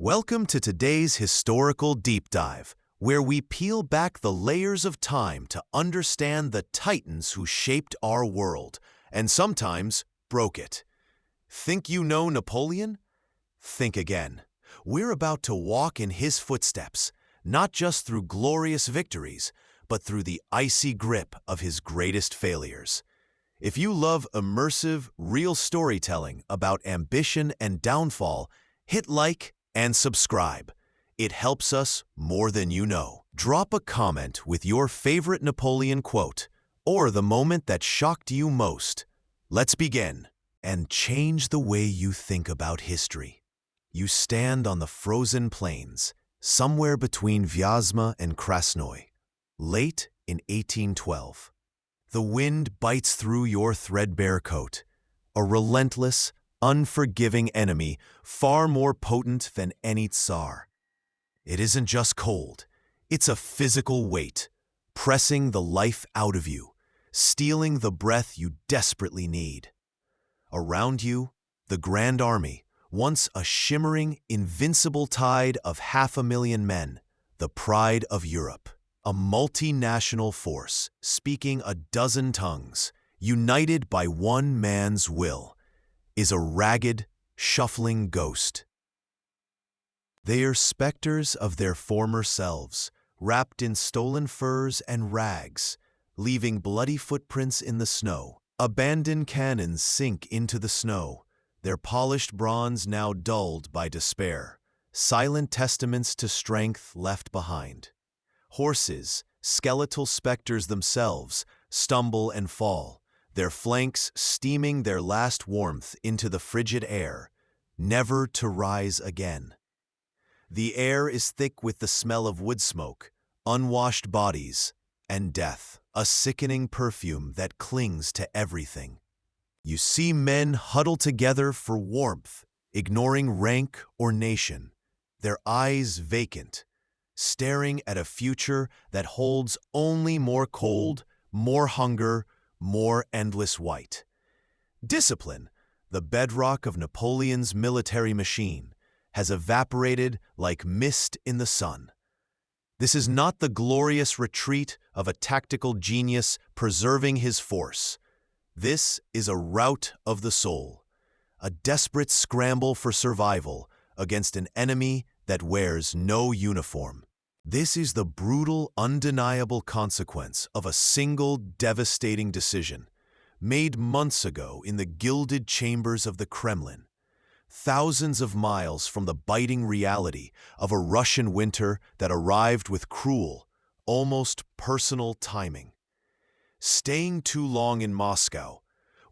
Welcome to today's historical deep dive, where we peel back the layers of time to understand the titans who shaped our world, and sometimes broke it. Think you know Napoleon? Think again. We're about to walk in his footsteps, not just through glorious victories, but through the icy grip of his greatest failures. If you love immersive, real storytelling about ambition and downfall, hit like and subscribe. It helps us more than you know. Drop a comment with your favorite Napoleon quote or the moment that shocked you most. Let's begin and change the way you think about history. You stand on the frozen plains, somewhere between Vyazma and Krasnoy, late in 1812. The wind bites through your threadbare coat, a relentless, unforgiving enemy far more potent than any Tsar. It isn't just cold, it's a physical weight, pressing the life out of you, stealing the breath you desperately need. Around you, the Grand Army, once a shimmering, invincible tide of 500,000 men, the pride of Europe. A multinational force, speaking a dozen tongues, united by one man's will, is a ragged, shuffling ghost. They are specters of their former selves, wrapped in stolen furs and rags, leaving bloody footprints in the snow. Abandoned cannons sink into the snow, their polished bronze now dulled by despair, silent testaments to strength left behind. Horses, skeletal specters themselves, stumble and fall, their flanks steaming their last warmth into the frigid air, never to rise again. The air is thick with the smell of wood smoke, unwashed bodies, and death, a sickening perfume that clings to everything. You see men huddle together for warmth, ignoring rank or nation, their eyes vacant, staring at a future that holds only more cold, more hunger, more endless white. Discipline, the bedrock of Napoleon's military machine, has evaporated like mist in the sun. This is not the glorious retreat of a tactical genius preserving his force. This is a rout of the soul, a desperate scramble for survival against an enemy that wears no uniform. This is the brutal, undeniable consequence of a single devastating decision, made months ago in the gilded chambers of the Kremlin, thousands of miles from the biting reality of a Russian winter that arrived with cruel, almost personal timing. Staying too long in Moscow,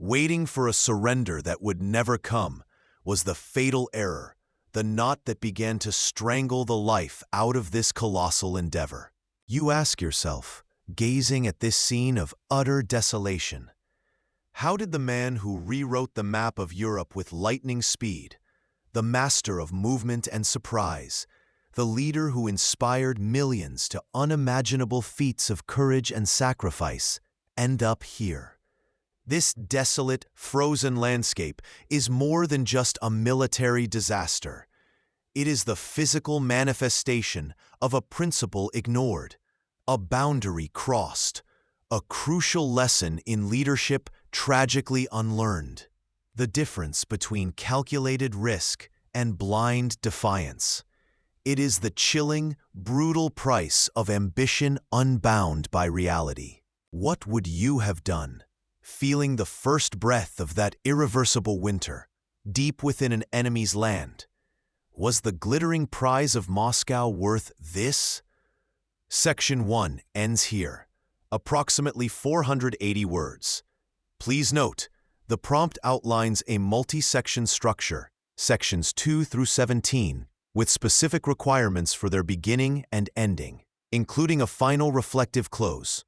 waiting for a surrender that would never come, was the fatal error, the knot that began to strangle the life out of this colossal endeavor. You ask yourself, gazing at this scene of utter desolation, how did the man who rewrote the map of Europe with lightning speed, the master of movement and surprise, the leader who inspired millions to unimaginable feats of courage and sacrifice, end up here? This desolate, frozen landscape is more than just a military disaster. It is the physical manifestation of a principle ignored, a boundary crossed, a crucial lesson in leadership tragically unlearned. The difference between calculated risk and blind defiance. It is the chilling, brutal price of ambition unbound by reality. What would you have done, feeling the first breath of that irreversible winter, deep within an enemy's land? Was the glittering prize of Moscow worth this? Section 1 ends here, approximately 480 words. Please note, the prompt outlines a multi-section structure, sections 2 through 17, with specific requirements for their beginning and ending, including a final reflective close.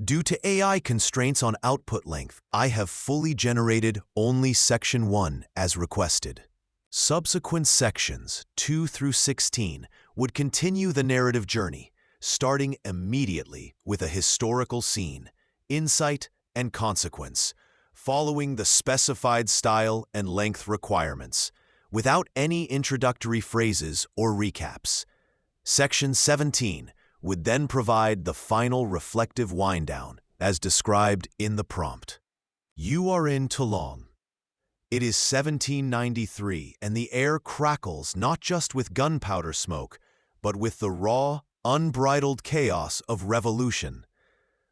Due to AI constraints on output length, I have fully generated only Section 1 as requested. Subsequent sections 2 through 16 would continue the narrative journey, starting immediately with a historical scene, insight, and consequence, following the specified style and length requirements, without any introductory phrases or recaps. Section 17 would then provide the final reflective wind-down, as described in the prompt. You are in Toulon. It is 1793, and the air crackles not just with gunpowder smoke, but with the raw, unbridled chaos of revolution.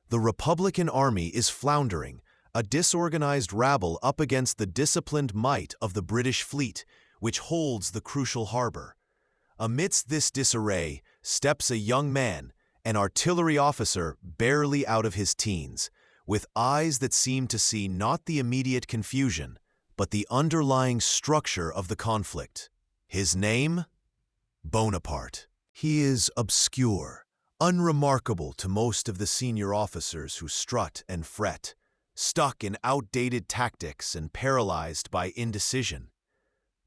The Republican army is floundering, a disorganized rabble up against the disciplined might of the British fleet, which holds the crucial harbor. Amidst this disarray steps a young man, an artillery officer barely out of his teens, with eyes that seem to see not the immediate confusion, but the underlying structure of the conflict. His name? Bonaparte. He is obscure, unremarkable to most of the senior officers who strut and fret, stuck in outdated tactics and paralyzed by indecision.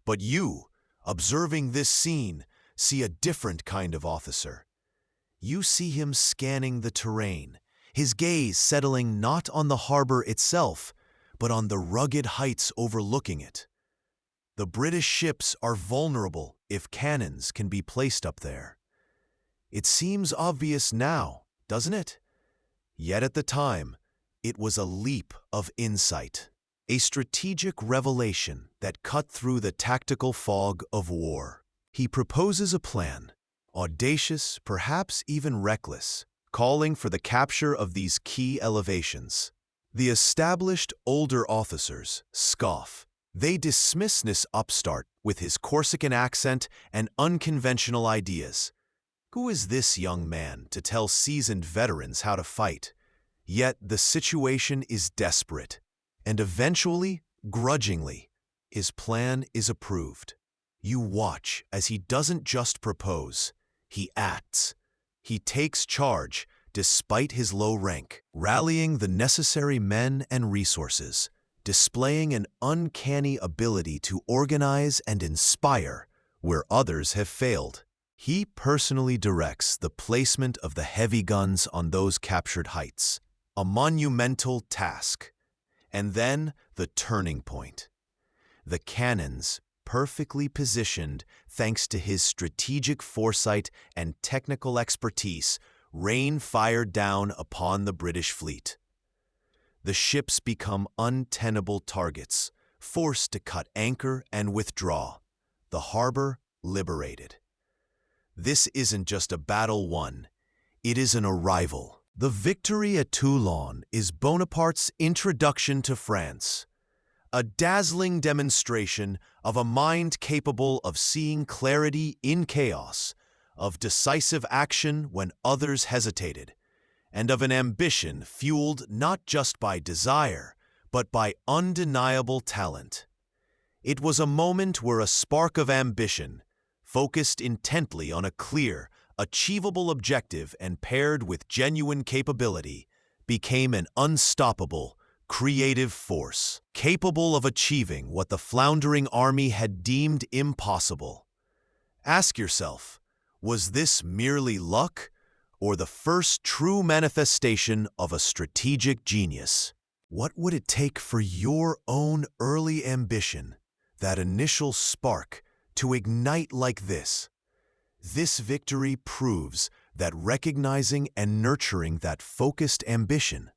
But you, observing this scene, see a different kind of officer. You see him scanning the terrain, his gaze settling not on the harbor itself, but on the rugged heights overlooking it. The British ships are vulnerable if cannons can be placed up there. It seems obvious now, doesn't it? Yet at the time, it was a leap of insight, a strategic revelation that cut through the tactical fog of war. He proposes a plan, audacious, perhaps even reckless, calling for the capture of these key elevations. The established older officers scoff. They dismiss this upstart with his Corsican accent and unconventional ideas. Who is this young man to tell seasoned veterans how to fight? Yet the situation is desperate, and eventually, grudgingly, his plan is approved. You watch as he doesn't just propose, he acts. He takes charge despite his low rank, rallying the necessary men and resources, displaying an uncanny ability to organize and inspire where others have failed. He personally directs the placement of the heavy guns on those captured heights, a monumental task. And then the turning point. The cannons, perfectly positioned thanks to his strategic foresight and technical expertise, rain fire down upon the British fleet. The ships become untenable targets, forced to cut anchor and withdraw, the harbor liberated. This isn't just a battle won, it is an arrival. The victory at Toulon is Bonaparte's introduction to France, a dazzling demonstration of a mind capable of seeing clarity in chaos, of decisive action when others hesitated, and of an ambition fueled not just by desire, but by undeniable talent. It was a moment where a spark of ambition, focused intently on a clear, achievable objective and paired with genuine capability, became an unstoppable, creative force, capable of achieving what the floundering army had deemed impossible. Ask yourself, was this merely luck, or the first true manifestation of a strategic genius? What would it take for your own early ambition, that initial spark, to ignite like this? This victory proves that recognizing and nurturing that focused ambition,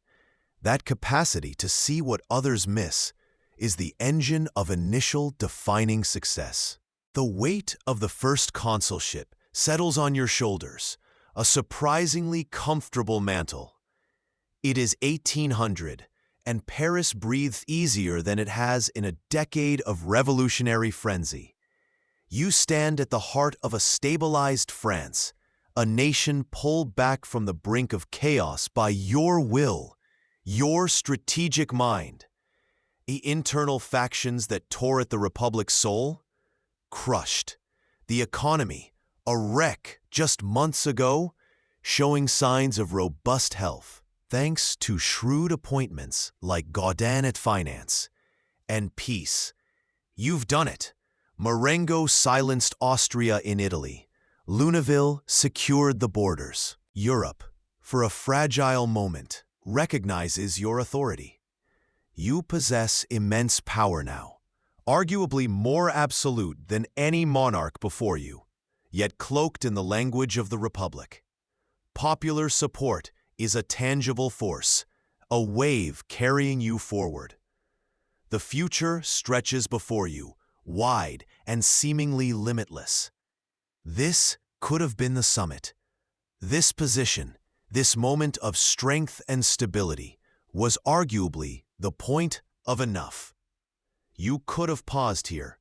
that capacity to see what others miss, is the engine of initial defining success. The weight of the first consulship settles on your shoulders, a surprisingly comfortable mantle. It is 1800, and Paris breathes easier than it has in a decade of revolutionary frenzy. You stand at the heart of a stabilized France, a nation pulled back from the brink of chaos by your will, your strategic mind. The internal factions that tore at the Republic's soul? Crushed. The economy, a wreck just months ago, showing signs of robust health, thanks to shrewd appointments like Gaudin at finance. And peace. You've done it. Marengo silenced Austria in Italy. Luneville secured the borders. Europe, for a fragile moment, recognizes your authority. You possess immense power now, arguably more absolute than any monarch before you, yet cloaked in the language of the Republic. Popular support is a tangible force, a wave carrying you forward. The future stretches before you, wide and seemingly limitless. This could have been the summit. This position, this moment of strength and stability, was arguably the point of enough. You could have paused here,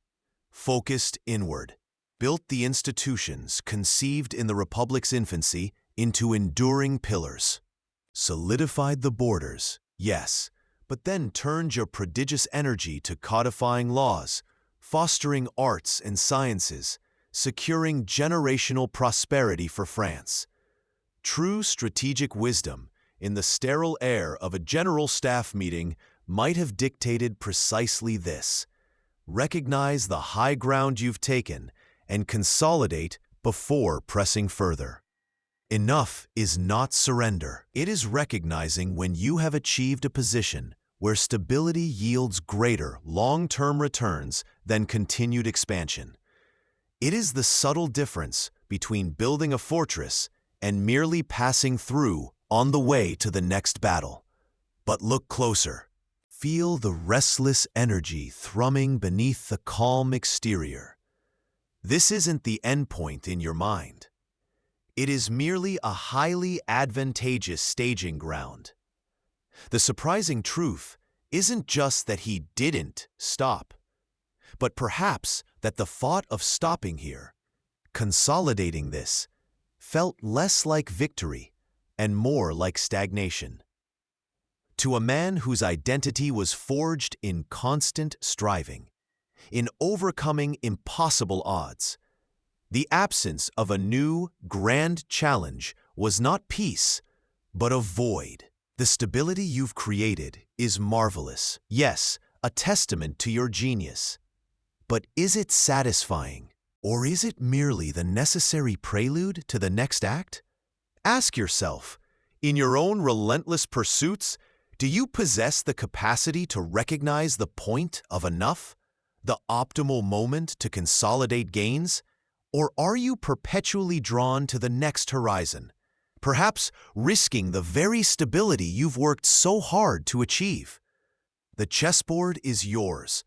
focused inward, built the institutions conceived in the Republic's infancy into enduring pillars, solidified the borders, yes, but then turned your prodigious energy to codifying laws, fostering arts and sciences, securing generational prosperity for France. True strategic wisdom, in the sterile air of a general staff meeting, might have dictated precisely this: recognize the high ground you've taken and consolidate before pressing further. Enough is not surrender. It is recognizing when you have achieved a position where stability yields greater long-term returns than continued expansion. It is the subtle difference between building a fortress and merely passing through on the way to the next battle. But look closer. Feel the restless energy thrumming beneath the calm exterior. This isn't the endpoint in your mind. It is merely a highly advantageous staging ground. The surprising truth isn't just that he didn't stop, but perhaps that the thought of stopping here, consolidating this, felt less like victory and more like stagnation. To a man whose identity was forged in constant striving, in overcoming impossible odds, the absence of a new, grand challenge was not peace, but a void. The stability you've created is marvelous, yes, a testament to your genius. But is it satisfying, or is it merely the necessary prelude to the next act? Ask yourself, in your own relentless pursuits, do you possess the capacity to recognize the point of enough, the optimal moment to consolidate gains? Or are you perpetually drawn to the next horizon, perhaps risking the very stability you've worked so hard to achieve? The chessboard is yours.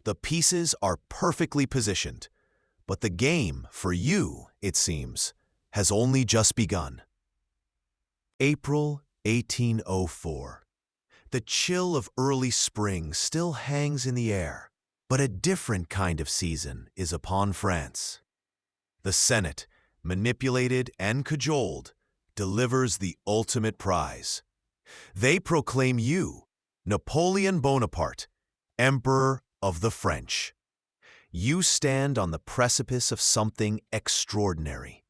The pieces are perfectly positioned. But the game, for you, it seems, has only just begun. April 1804. The chill of early spring still hangs in the air, but a different kind of season is upon France. The Senate, manipulated and cajoled, delivers the ultimate prize. They proclaim you, Napoleon Bonaparte, Emperor of the French. You stand on the precipice of something extraordinary,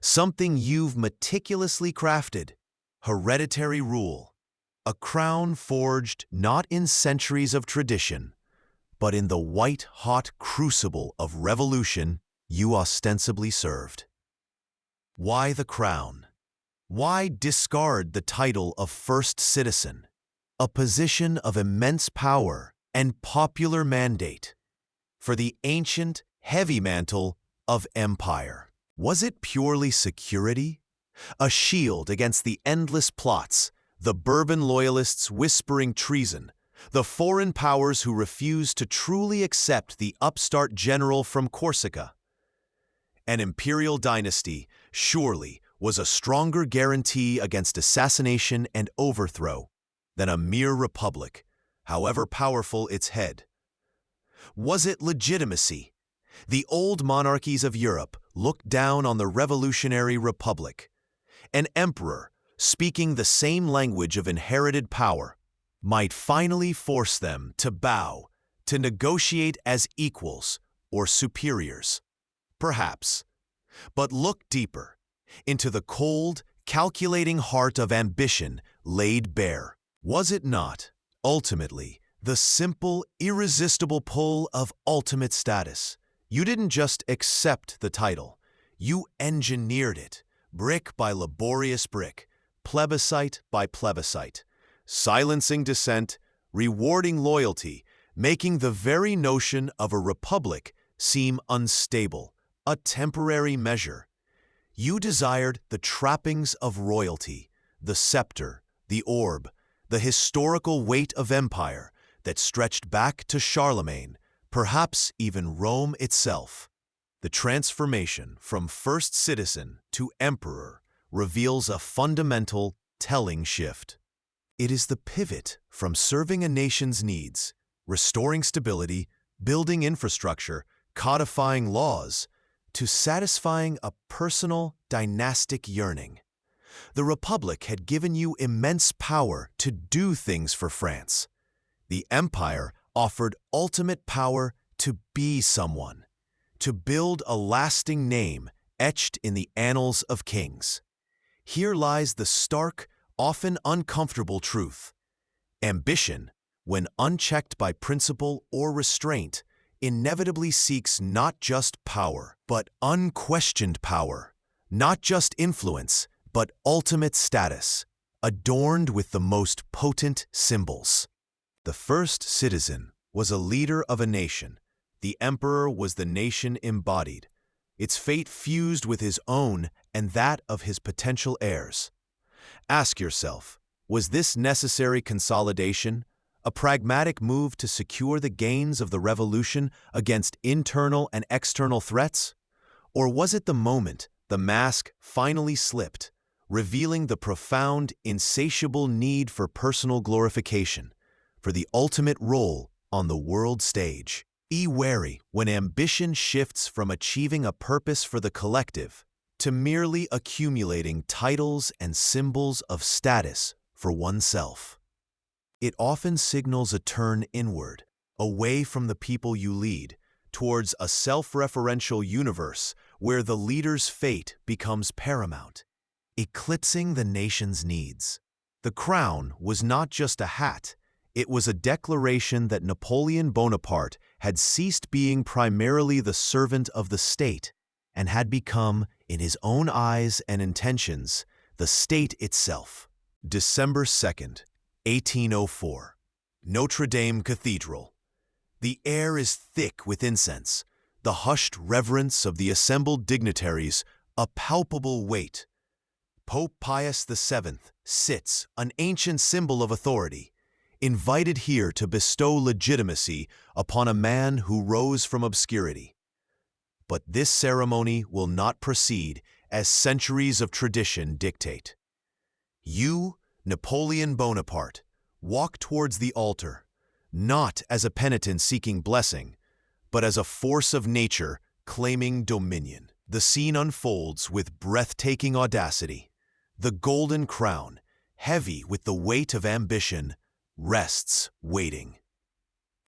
something you've meticulously crafted: hereditary rule. A crown forged not in centuries of tradition, but in the white-hot crucible of revolution you ostensibly served. Why the crown? Why discard the title of first citizen, a position of immense power and popular mandate, for the ancient, heavy mantle of empire? Was it purely security? A shield against the endless plots, the Bourbon loyalists whispering treason, the foreign powers who refused to truly accept the upstart general from Corsica? An imperial dynasty, surely, was a stronger guarantee against assassination and overthrow than a mere republic, however powerful its head. Was it legitimacy? The old monarchies of Europe looked down on the revolutionary republic. An emperor, speaking the same language of inherited power, might finally force them to bow, to negotiate as equals or superiors. Perhaps. But look deeper, into the cold, calculating heart of ambition laid bare. Was it not, ultimately, the simple, irresistible pull of ultimate status? You didn't just accept the title. You engineered it, brick by laborious brick, plebiscite by plebiscite, silencing dissent, rewarding loyalty, making the very notion of a republic seem unstable, a temporary measure. You desired the trappings of royalty, the scepter, the orb, the historical weight of empire that stretched back to Charlemagne, perhaps even Rome itself. The transformation from first citizen to emperor reveals a fundamental, telling shift. It is the pivot from serving a nation's needs, restoring stability, building infrastructure, codifying laws, to satisfying a personal, dynastic yearning. The Republic had given you immense power to do things for France. The Empire offered ultimate power to be someone, to build a lasting name etched in the annals of kings. Here lies the stark, often uncomfortable truth. Ambition, when unchecked by principle or restraint, inevitably seeks not just power, but unquestioned power, not just influence, but ultimate status, adorned with the most potent symbols. The first citizen was a leader of a nation. The emperor was the nation embodied, its fate fused with his own and that of his potential heirs. Ask yourself, was this necessary consolidation a pragmatic move to secure the gains of the revolution against internal and external threats? Or was it the moment the mask finally slipped, revealing the profound, insatiable need for personal glorification, for the ultimate role on the world stage? Be wary when ambition shifts from achieving a purpose for the collective to merely accumulating titles and symbols of status for oneself. It often signals a turn inward, away from the people you lead, towards a self-referential universe where the leader's fate becomes paramount, eclipsing the nation's needs. The crown was not just a hat, it was a declaration that Napoleon Bonaparte had ceased being primarily the servant of the state and had become, in his own eyes and intentions, the state itself. December 2nd, 1804. Notre Dame Cathedral. The air is thick with incense, the hushed reverence of the assembled dignitaries a palpable weight. Pope Pius VII sits, an ancient symbol of authority, invited here to bestow legitimacy upon a man who rose from obscurity. But this ceremony will not proceed as centuries of tradition dictate. You, Napoleon Bonaparte, walk towards the altar, not as a penitent seeking blessing, but as a force of nature claiming dominion. The scene unfolds with breathtaking audacity. The golden crown, heavy with the weight of ambition, rests waiting.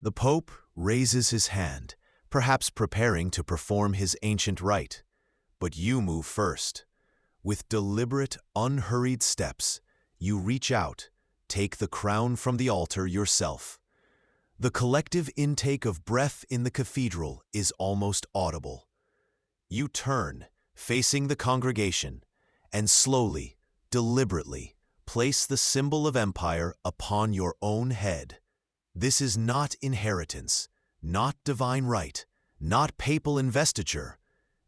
The Pope raises his hand, perhaps preparing to perform his ancient rite. But you move first. With deliberate, unhurried steps, you reach out, take the crown from the altar yourself. The collective intake of breath in the cathedral is almost audible. You turn, facing the congregation, and slowly, deliberately, place the symbol of empire upon your own head. This is not inheritance, not divine right, not papal investiture.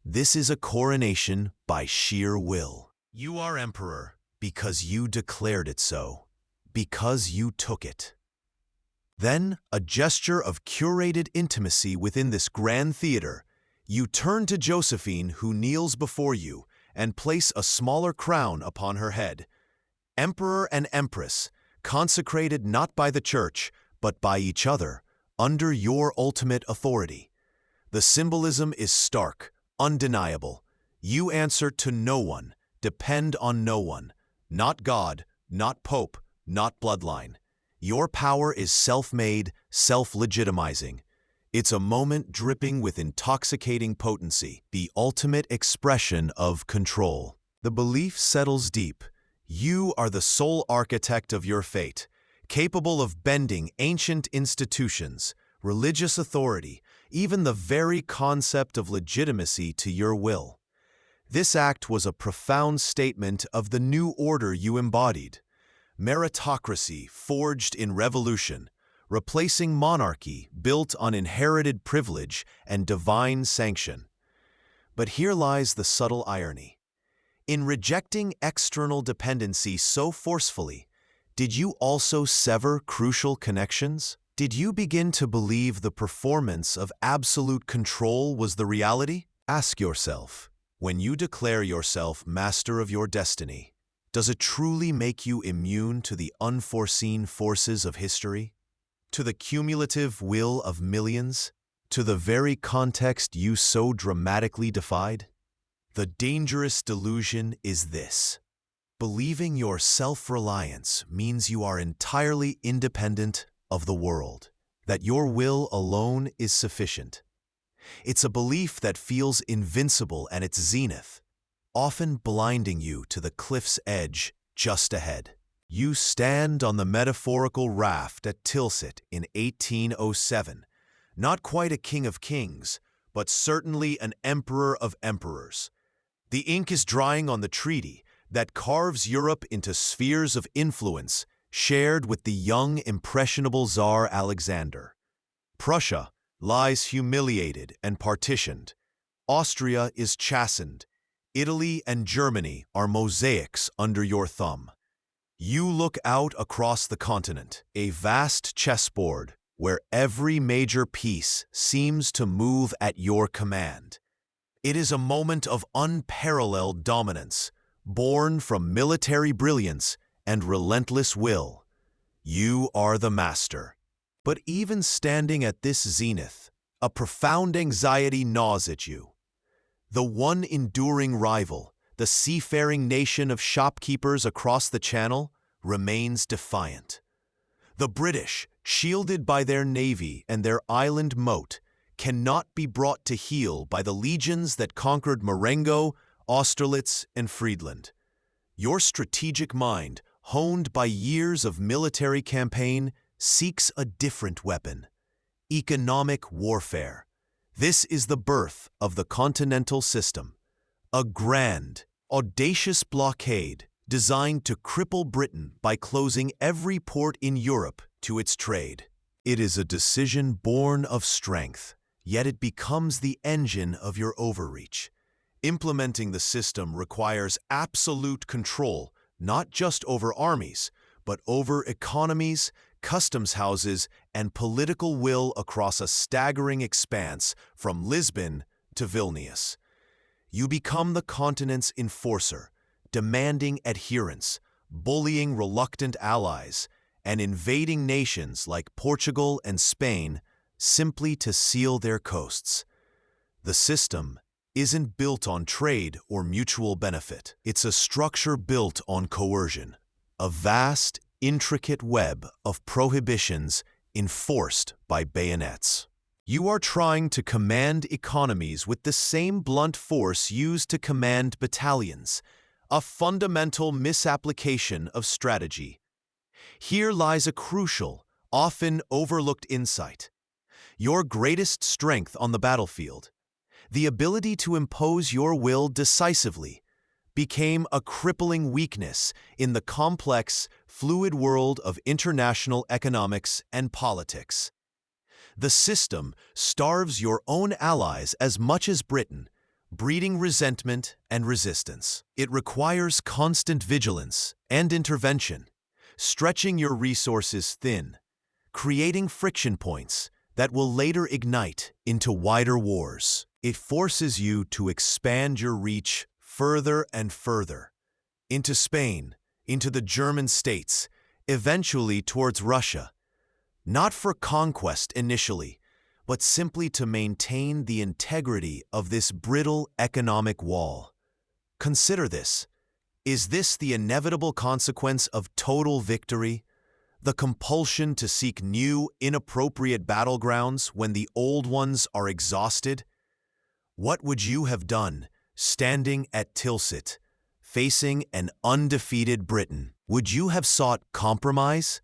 This is a coronation by sheer will. You are emperor because you declared it so, because you took it. Then, a gesture of curated intimacy within this grand theater, you turn to Josephine, who kneels before you, and place a smaller crown upon her head. Emperor and Empress, consecrated not by the Church, but by each other, under your ultimate authority. The symbolism is stark, undeniable. You answer to no one, depend on no one, not God, not Pope, not bloodline. Your power is self-made, self-legitimizing. It's a moment dripping with intoxicating potency, the ultimate expression of control. The belief settles deep. You are the sole architect of your fate, capable of bending ancient institutions, religious authority, even the very concept of legitimacy to your will. This act was a profound statement of the new order you embodied. Meritocracy forged in revolution, replacing monarchy built on inherited privilege and divine sanction. But here lies the subtle irony. In rejecting external dependency so forcefully, did you also sever crucial connections? Did you begin to believe the performance of absolute control was the reality? Ask yourself, when you declare yourself master of your destiny, does it truly make you immune to the unforeseen forces of history? To the cumulative will of millions? To the very context you so dramatically defied? The dangerous delusion is this. Believing your self-reliance means you are entirely independent of the world, that your will alone is sufficient. It's a belief that feels invincible at its zenith, often blinding you to the cliff's edge just ahead. You stand on the metaphorical raft at Tilsit in 1807, not quite a king of kings, but certainly an emperor of emperors. The ink is drying on the treaty that carves Europe into spheres of influence shared with the young, impressionable Tsar Alexander. Prussia lies humiliated and partitioned. Austria is chastened. Italy and Germany are mosaics under your thumb. You look out across the continent, a vast chessboard where every major piece seems to move at your command. It is a moment of unparalleled dominance, born from military brilliance and relentless will. You are the master. But even standing at this zenith, a profound anxiety gnaws at you. The one enduring rival, the seafaring nation of shopkeepers across the Channel, remains defiant. The British, shielded by their navy and their island moat, cannot be brought to heel by the legions that conquered Marengo, Austerlitz, and Friedland. Your strategic mind, honed by years of military campaign, seeks a different weapon: economic warfare. This is the birth of the continental system, a grand, audacious blockade designed to cripple Britain by closing every port in Europe to its trade. It is a decision born of strength, yet it becomes the engine of your overreach. Implementing the system requires absolute control, not just over armies, but over economies, customs houses, and political will across a staggering expanse from Lisbon to Vilnius. You become the continent's enforcer, demanding adherence, bullying reluctant allies, and invading nations like Portugal and Spain simply to seal their coasts. The system isn't built on trade or mutual benefit. It's a structure built on coercion, a vast, intricate web of prohibitions enforced by bayonets. You are trying to command economies with the same blunt force used to command battalions, a fundamental misapplication of strategy. Here lies a crucial, often overlooked insight. Your greatest strength on the battlefield, the ability to impose your will decisively, became a crippling weakness in the complex, fluid world of international economics and politics. The system starves your own allies as much as Britain, breeding resentment and resistance. It requires constant vigilance and intervention, stretching your resources thin, creating friction points that will later ignite into wider wars. It forces you to expand your reach further and further, into Spain, into the German states, eventually towards Russia, not for conquest initially, but simply to maintain the integrity of this brittle economic wall. Consider this. Is this the inevitable consequence of total victory? The compulsion to seek new, inappropriate battlegrounds when the old ones are exhausted? What would you have done, standing at Tilsit, facing an undefeated Britain? Would you have sought compromise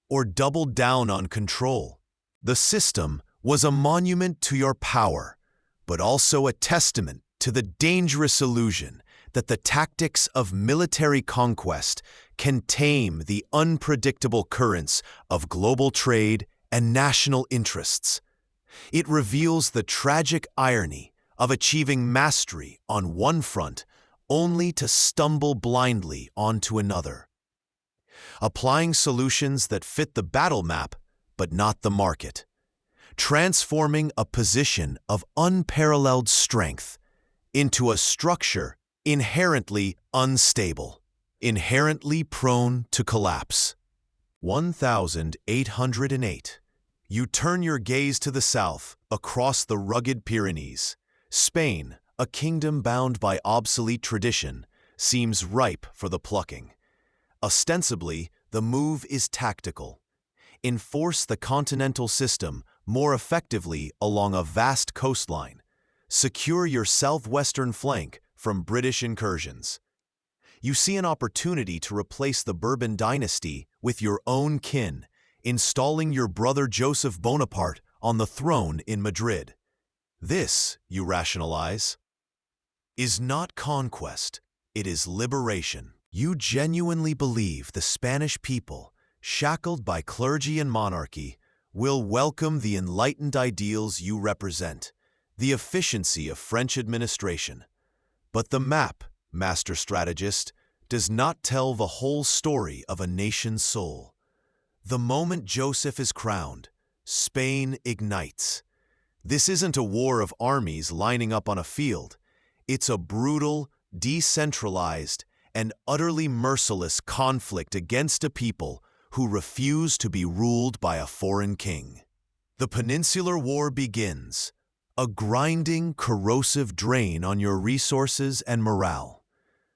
or doubled down on control? The system was a monument to your power, but also a testament to the dangerous illusion that the tactics of military conquest can tame the unpredictable currents of global trade and national interests. It reveals the tragic irony of achieving mastery on one front only to stumble blindly onto another. Applying solutions that fit the battle map but not the market. Transforming a position of unparalleled strength into a structure inherently unstable, inherently prone to collapse. 1808. You turn your gaze to the south, across the rugged Pyrenees. Spain, a kingdom bound by obsolete tradition, seems ripe for the plucking. Ostensibly, the move is tactical. Enforce the continental system more effectively along a vast coastline. Secure your southwestern flank from British incursions. You see an opportunity to replace the Bourbon dynasty with your own kin, installing your brother Joseph Bonaparte on the throne in Madrid. This, you rationalize, is not conquest, it is liberation. You genuinely believe the Spanish people, shackled by clergy and monarchy, will welcome the enlightened ideals you represent, the efficiency of French administration. But the map, master strategist, does not tell the whole story of a nation's soul. The moment Joseph is crowned, Spain ignites. This isn't a war of armies lining up on a field. It's a brutal, decentralized, and utterly merciless conflict against a people who refuse to be ruled by a foreign king. The Peninsular War begins, a grinding, corrosive drain on your resources and morale.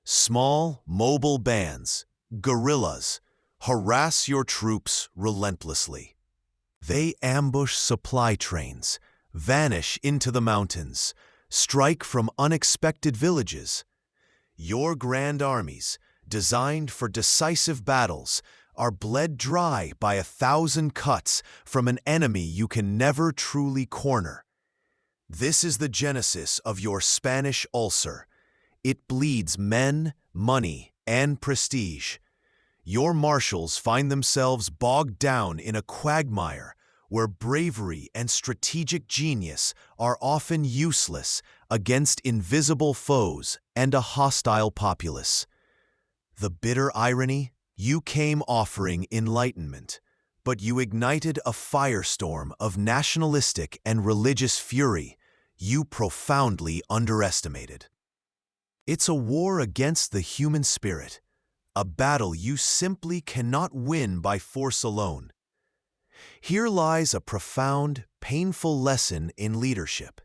Small, mobile bands, guerrillas, harass your troops relentlessly. They ambush supply trains, vanish into the mountains, strike from unexpected villages. Your grand armies, designed for decisive battles, are bled dry by 1,000 cuts from an enemy you can never truly corner. This is the genesis of your Spanish ulcer. It bleeds men, money, and prestige. Your marshals find themselves bogged down in a quagmire where bravery and strategic genius are often useless against invisible foes and a hostile populace. The bitter irony? You came offering enlightenment, but you ignited a firestorm of nationalistic and religious fury you profoundly underestimated. It's a war against the human spirit, a battle you simply cannot win by force alone. Here lies a profound, painful lesson in leadership.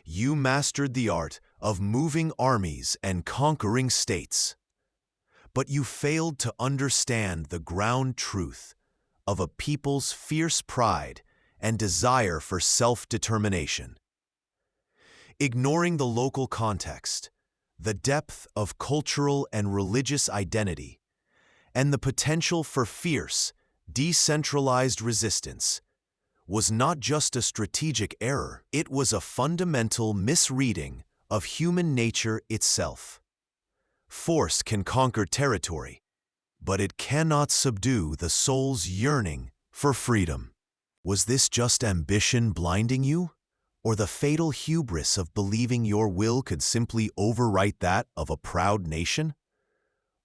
You mastered the art of moving armies and conquering states, but you failed to understand the ground truth of a people's fierce pride and desire for self-determination. Ignoring the local context, the depth of cultural and religious identity, and the potential for fierce, decentralized resistance, was not just a strategic error, it was a fundamental misreading of human nature itself. Force can conquer territory, but it cannot subdue the soul's yearning for freedom. Was this just ambition blinding you, or the fatal hubris of believing your will could simply overwrite that of a proud nation?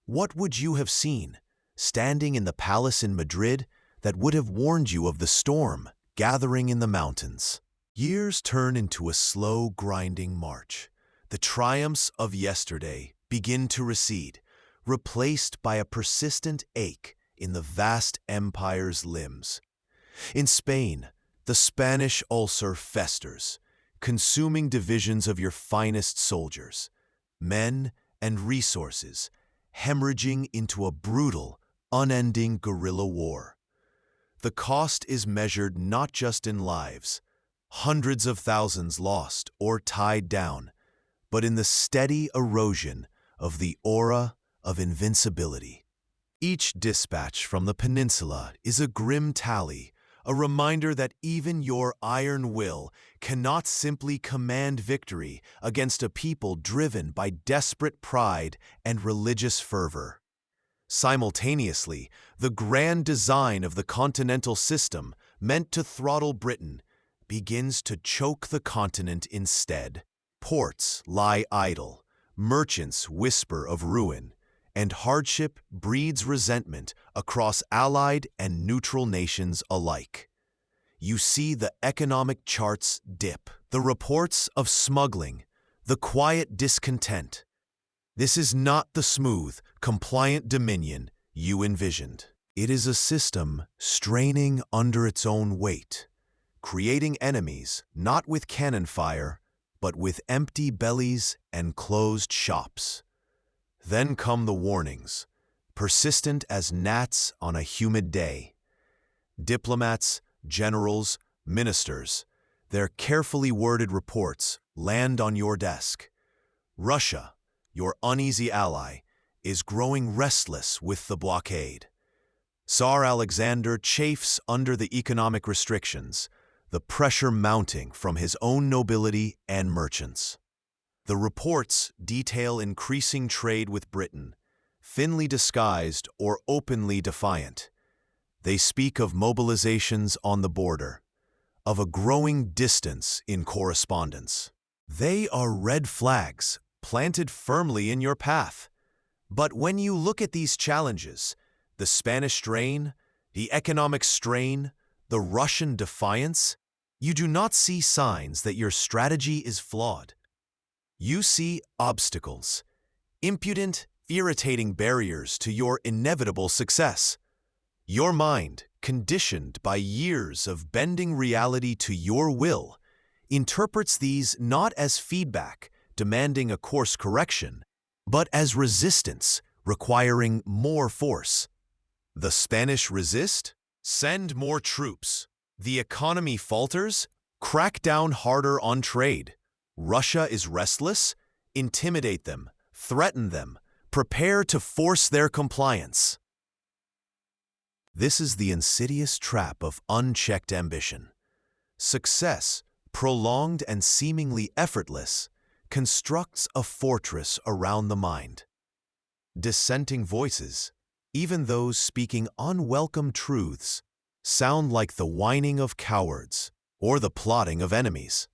What would you have seen, standing in the palace in Madrid, that would have warned you of the storm gathering in the mountains? Years turn into a slow, grinding march. The triumphs of yesterday begin to recede, replaced by a persistent ache in the vast empire's limbs. In Spain, the Spanish ulcer festers, consuming divisions of your finest soldiers, men, and resources, hemorrhaging into a brutal, unending guerrilla war. The cost is measured not just in lives, hundreds of thousands lost or tied down, but in the steady erosion of the aura of invincibility. Each dispatch from the peninsula is a grim tally, a reminder that even your iron will cannot simply command victory against a people driven by desperate pride and religious fervor. Simultaneously, the grand design of the continental system meant to throttle Britain, begins to choke the continent instead. Ports lie idle, merchants whisper of ruin, and hardship breeds resentment across allied and neutral nations alike. You see the economic charts dip, the reports of smuggling, the quiet discontent. This is not the smooth, compliant dominion you envisioned. It is a system straining under its own weight, creating enemies not with cannon fire, but with empty bellies and closed shops. Then come the warnings, persistent as gnats on a humid day. Diplomats, generals, ministers, their carefully worded reports land on your desk. Russia, your uneasy ally, is growing restless with the blockade. Tsar Alexander chafes under the economic restrictions, the pressure mounting from his own nobility and merchants. The reports detail increasing trade with Britain, thinly disguised or openly defiant. They speak of mobilizations on the border, of a growing distance in correspondence. They are red flags planted firmly in your path. But when you look at these challenges, the Spanish strain, the economic strain, the Russian defiance, you do not see signs that your strategy is flawed. You see obstacles, impudent, irritating barriers to your inevitable success. Your mind, conditioned by years of bending reality to your will, interprets these not as feedback demanding a course correction, but as resistance requiring more force. The Spanish resist? Send more troops. The economy falters? Crack down harder on trade. Russia is restless? Intimidate them, threaten them, prepare to force their compliance. This is the insidious trap of unchecked ambition. Success, prolonged and seemingly effortless, constructs a fortress around the mind. Dissenting voices, even those speaking unwelcome truths, sound like the whining of cowards or the plotting of enemies.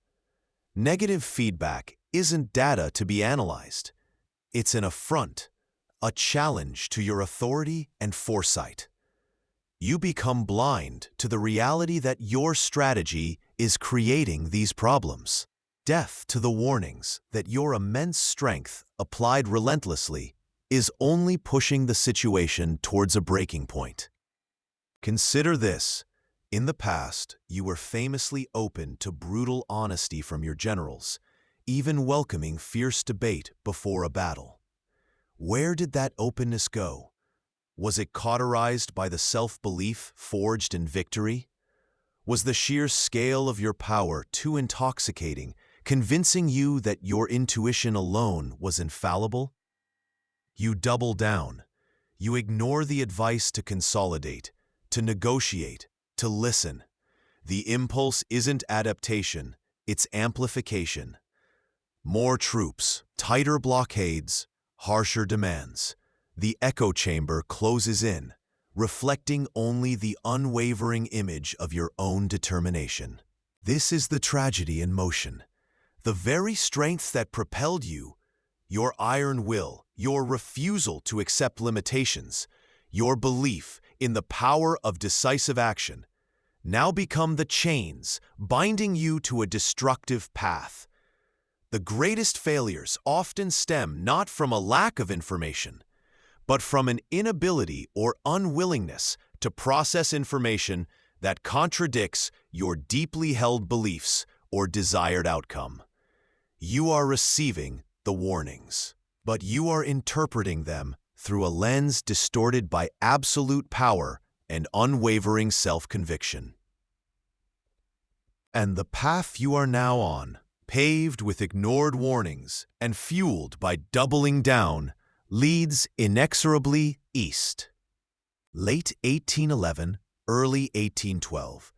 Negative feedback isn't data to be analyzed. It's an affront, a challenge to your authority and foresight. You become blind to the reality that your strategy is creating these problems, deaf to the warnings that your immense strength, applied relentlessly, is only pushing the situation towards a breaking point. Consider this. In the past, you were famously open to brutal honesty from your generals, even welcoming fierce debate before a battle. Where did that openness go? Was it cauterized by the self-belief forged in victory? Was the sheer scale of your power too intoxicating, convincing you that your intuition alone was infallible? You double down. You ignore the advice to consolidate, to negotiate, to listen. The impulse isn't adaptation, it's amplification. More troops, tighter blockades, harsher demands. The echo chamber closes in, reflecting only the unwavering image of your own determination. This is the tragedy in motion. The very strength that propelled you, your iron will, your refusal to accept limitations, your belief in the power of decisive action, now become the chains binding you to a destructive path. The greatest failures often stem not from a lack of information, but from an inability or unwillingness to process information that contradicts your deeply held beliefs or desired outcome. You are receiving the warnings, but you are interpreting them through a lens distorted by absolute power and unwavering self-conviction. And the path you are now on, paved with ignored warnings and fueled by doubling down, leads inexorably east. Late 1811, early 1812.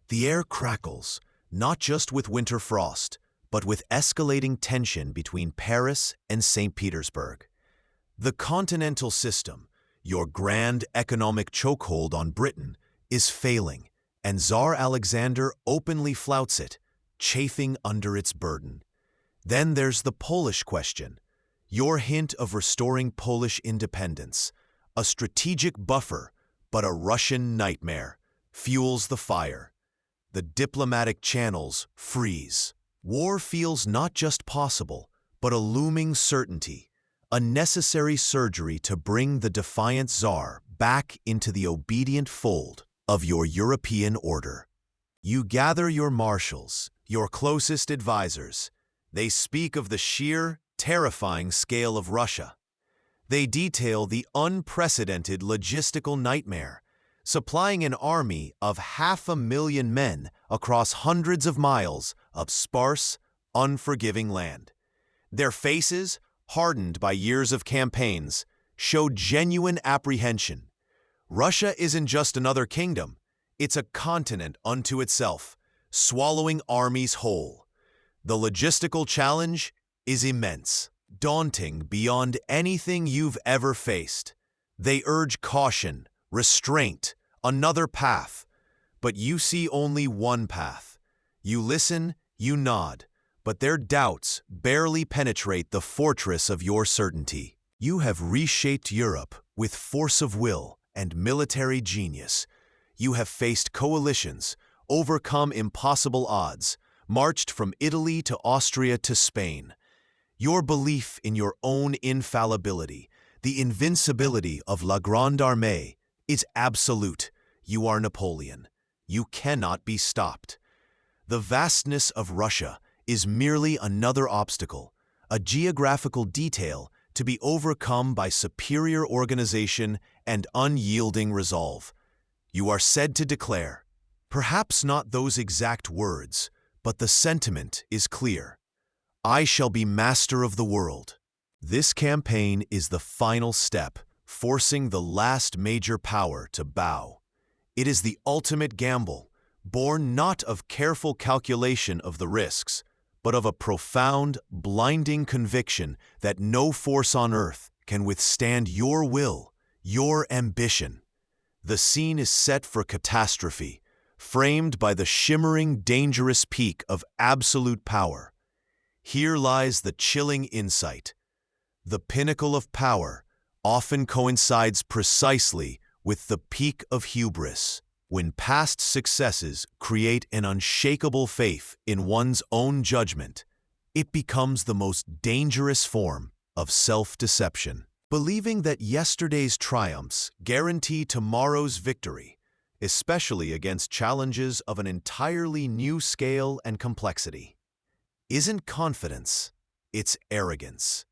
The air crackles, not just with winter frost, but with escalating tension between Paris and St. Petersburg. The continental system, your grand economic chokehold on Britain, is failing, and Tsar Alexander openly flouts it, chafing under its burden. Then there's the Polish question, your hint of restoring Polish independence, a strategic buffer, but a Russian nightmare, fuels the fire. The diplomatic channels freeze. War feels not just possible, but a looming certainty, a necessary surgery to bring the defiant Tsar back into the obedient fold of your European order. You gather your marshals, your closest advisors. They speak of the sheer, terrifying scale of Russia. They detail the unprecedented logistical nightmare, supplying an army of 500,000 men across hundreds of miles of sparse, unforgiving land. Their faces, hardened by years of campaigns, show genuine apprehension. Russia isn't just another kingdom, it's a continent unto itself, swallowing armies whole. The logistical challenge is immense, daunting beyond anything you've ever faced. They urge caution, restraint, another path. But you see only one path. You listen, you nod, but their doubts barely penetrate the fortress of your certainty. You have reshaped Europe with force of will and military genius. You have faced coalitions, overcome impossible odds, marched from Italy to Austria to Spain. Your belief in your own infallibility, the invincibility of La Grande Armée, is absolute. You are Napoleon. You cannot be stopped. The vastness of Russia is merely another obstacle, a geographical detail to be overcome by superior organization and unyielding resolve. You are said to declare, perhaps not those exact words, but the sentiment is clear. I shall be master of the world. This campaign is the final step, forcing the last major power to bow. It is the ultimate gamble, born not of careful calculation of the risks, but of a profound, blinding conviction that no force on earth can withstand your will, your ambition. The scene is set for catastrophe, framed by the shimmering, dangerous peak of absolute power. Here lies the chilling insight. The pinnacle of power often coincides precisely with the peak of hubris. When past successes create an unshakable faith in one's own judgment, it becomes the most dangerous form of self-deception. Believing that yesterday's triumphs guarantee tomorrow's victory, especially against challenges of an entirely new scale and complexity, isn't confidence, it's arrogance.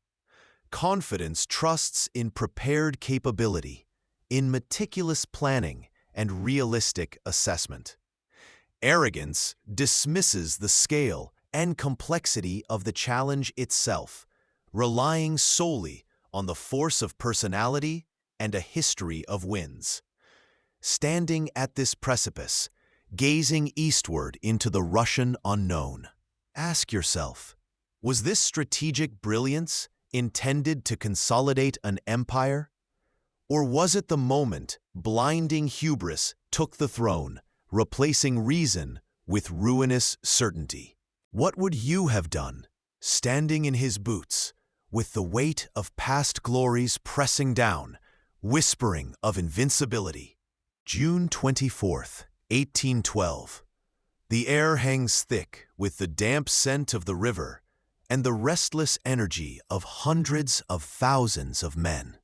Confidence trusts in prepared capability, in meticulous planning, and realistic assessment. Arrogance dismisses the scale and complexity of the challenge itself, relying solely on the force of personality and a history of wins. Standing at this precipice, gazing eastward into the Russian unknown, ask yourself, was this strategic brilliance intended to consolidate an empire? Or was it the moment blinding hubris took the throne, replacing reason with ruinous certainty? What would you have done, standing in his boots, with the weight of past glories pressing down, whispering of invincibility? June 24th, 1812. The air hangs thick with the damp scent of the river and the restless energy of hundreds of thousands of men.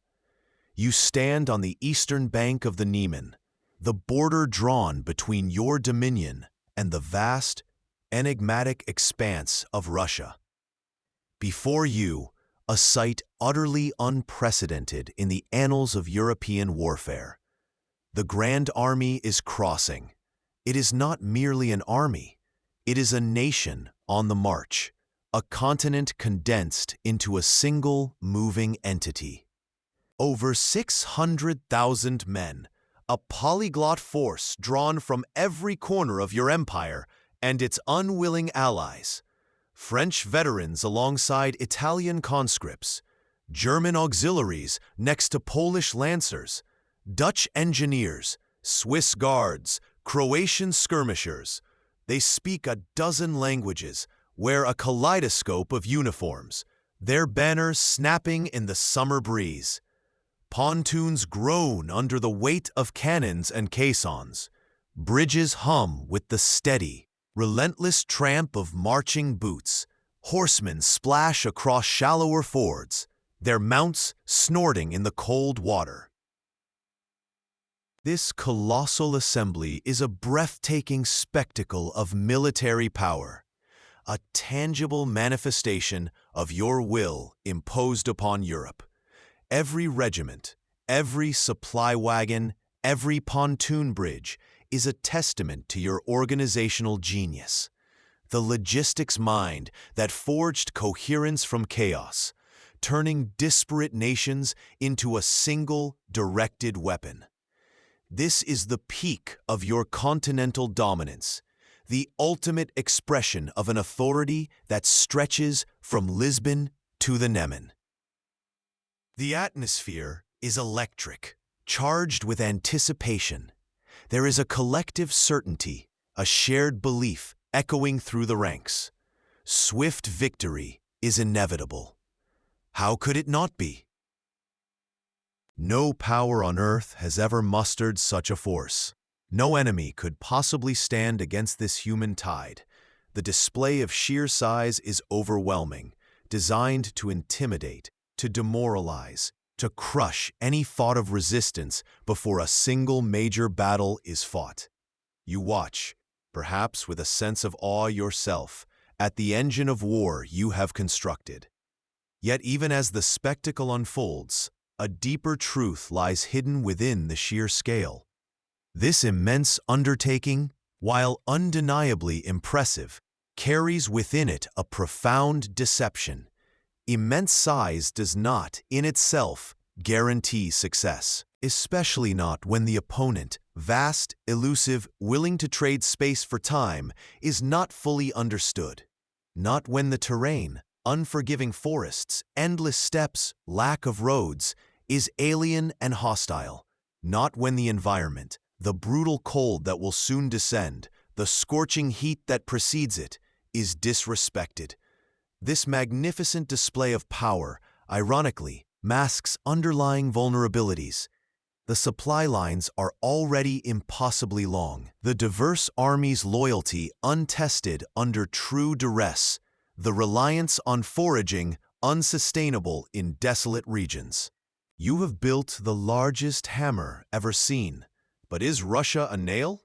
You stand on the eastern bank of the Niemen, the border drawn between your dominion and the vast, enigmatic expanse of Russia. Before you, a sight utterly unprecedented in the annals of European warfare. The Grand Army is crossing. It is not merely an army. It is a nation on the march, a continent condensed into a single moving entity. Over 600,000 men, a polyglot force drawn from every corner of your empire and its unwilling allies. French veterans alongside Italian conscripts, German auxiliaries next to Polish lancers, Dutch engineers, Swiss guards, Croatian skirmishers. They speak a dozen languages, wear a kaleidoscope of uniforms, their banners snapping in the summer breeze. Pontoons groan under the weight of cannons and caissons. Bridges hum with the steady, relentless tramp of marching boots. Horsemen splash across shallower fords, their mounts snorting in the cold water. This colossal assembly is a breathtaking spectacle of military power, a tangible manifestation of your will imposed upon Europe. Every regiment, every supply wagon, every pontoon bridge is a testament to your organizational genius, the logistics mind that forged coherence from chaos, turning disparate nations into a single, directed weapon. This is the peak of your continental dominance, the ultimate expression of an authority that stretches from Lisbon to the Nemen. The atmosphere is electric, charged with anticipation. There is a collective certainty, a shared belief echoing through the ranks. Swift victory is inevitable. How could it not be? No power on earth has ever mustered such a force. No enemy could possibly stand against this human tide. The display of sheer size is overwhelming, designed to intimidate, to demoralize, to crush any thought of resistance before a single major battle is fought. You watch, perhaps with a sense of awe yourself, at the engine of war you have constructed. Yet even as the spectacle unfolds, a deeper truth lies hidden within the sheer scale. This immense undertaking, while undeniably impressive, carries within it a profound deception. Immense size does not, in itself, guarantee success, especially not when the opponent, vast, elusive, willing to trade space for time, is not fully understood. Not when the terrain, unforgiving forests, endless steppes, lack of roads, is alien and hostile. Not when the environment, the brutal cold that will soon descend, the scorching heat that precedes it, is disrespected. This magnificent display of power, ironically, masks underlying vulnerabilities. The supply lines are already impossibly long, the diverse army's loyalty untested under true duress, the reliance on foraging unsustainable in desolate regions. You have built the largest hammer ever seen, but is Russia a nail?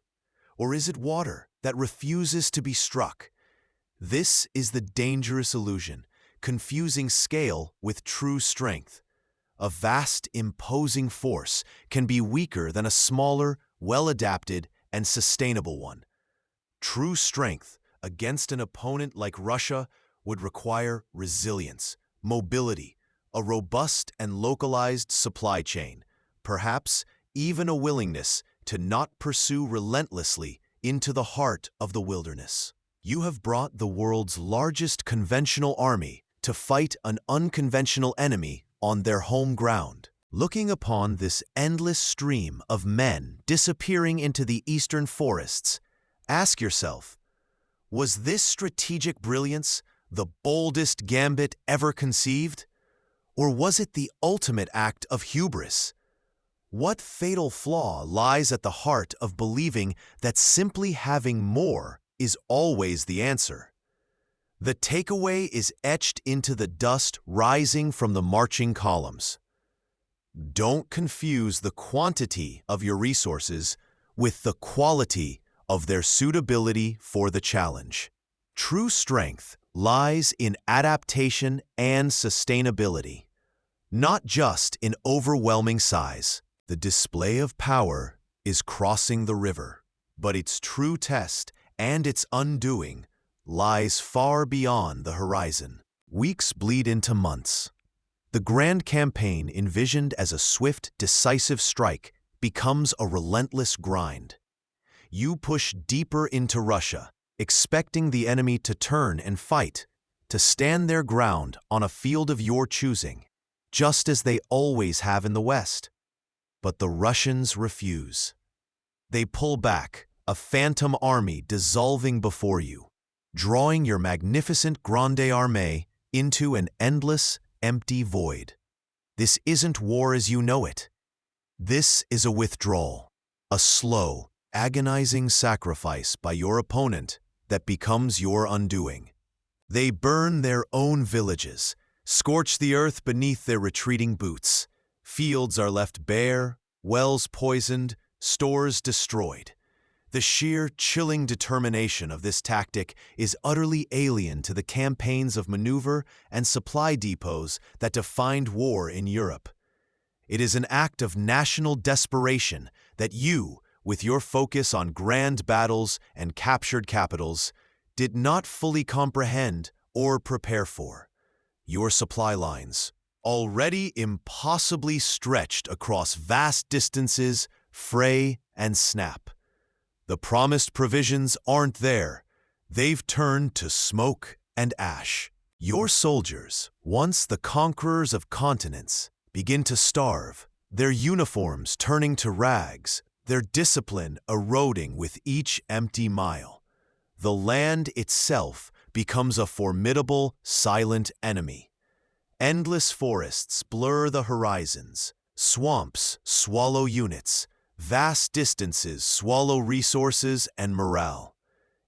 Or is it water that refuses to be struck? This is the dangerous illusion, confusing scale with true strength. A vast, imposing force can be weaker than a smaller, well-adapted, and sustainable one. True strength against an opponent like Russia would require resilience, mobility, a robust and localized supply chain, perhaps even a willingness to not pursue relentlessly into the heart of the wilderness. You have brought the world's largest conventional army to fight an unconventional enemy on their home ground. Looking upon this endless stream of men disappearing into the eastern forests, ask yourself, was this strategic brilliance the boldest gambit ever conceived? Or was it the ultimate act of hubris? What fatal flaw lies at the heart of believing that simply having more is always the answer? The takeaway is etched into the dust rising from the marching columns. Don't confuse the quantity of your resources with the quality of their suitability for the challenge. True strength lies in adaptation and sustainability, not just in overwhelming size. The display of power is crossing the river, but its true test and its undoing lies far beyond the horizon. Weeks bleed into months. The grand campaign envisioned as a swift, decisive strike becomes a relentless grind. You push deeper into Russia, expecting the enemy to turn and fight, to stand their ground on a field of your choosing, just as they always have in the West. But the Russians refuse. They pull back, a phantom army dissolving before you, drawing your magnificent grande armée into an endless, empty void. This isn't war as you know it. This is a withdrawal, a slow, agonizing sacrifice by your opponent that becomes your undoing. They burn their own villages, scorch the earth beneath their retreating boots. Fields are left bare, wells poisoned, stores destroyed. The sheer, chilling determination of this tactic is utterly alien to the campaigns of maneuver and supply depots that defined war in Europe. It is an act of national desperation that you, with your focus on grand battles and captured capitals, did not fully comprehend or prepare for. Your supply lines, already impossibly stretched across vast distances, fray and snap. The promised provisions aren't there. They've turned to smoke and ash. Your soldiers, once the conquerors of continents, begin to starve, their uniforms turning to rags, their discipline eroding with each empty mile. The land itself becomes a formidable, silent enemy. Endless forests blur the horizons, swamps swallow units, vast distances swallow resources and morale.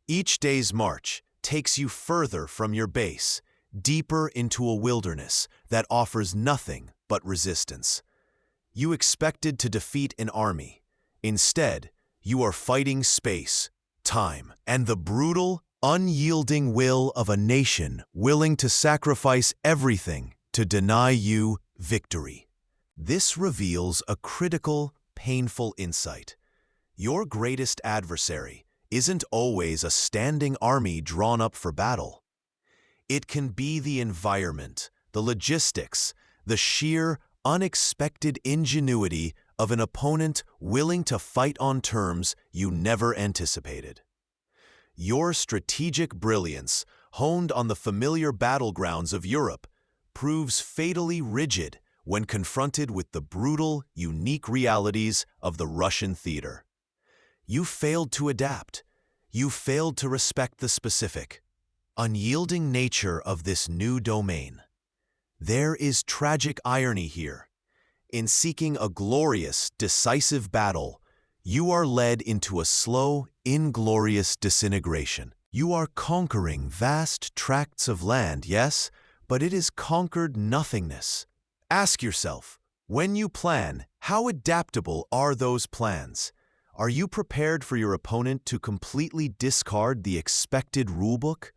Each day's march takes you further from your base, deeper into a wilderness that offers nothing but resistance. You expected to defeat an army. Instead, you are fighting space, time, and the brutal, unyielding will of a nation willing to sacrifice everything to deny you victory. This reveals a critical, painful insight. Your greatest adversary isn't always a standing army drawn up for battle. It can be the environment, the logistics, the sheer, unexpected ingenuity of an opponent willing to fight on terms you never anticipated. Your strategic brilliance, honed on the familiar battlegrounds of Europe, proves fatally rigid when confronted with the brutal, unique realities of the Russian theater. You failed to adapt. You failed to respect the specific, unyielding nature of this new domain. There is tragic irony here. In seeking a glorious, decisive battle, you are led into a slow, inglorious disintegration. You are conquering vast tracts of land, yes, but it is conquered nothingness. Ask yourself, when you plan, how adaptable are those plans? Are you prepared for your opponent to completely discard the expected rulebook?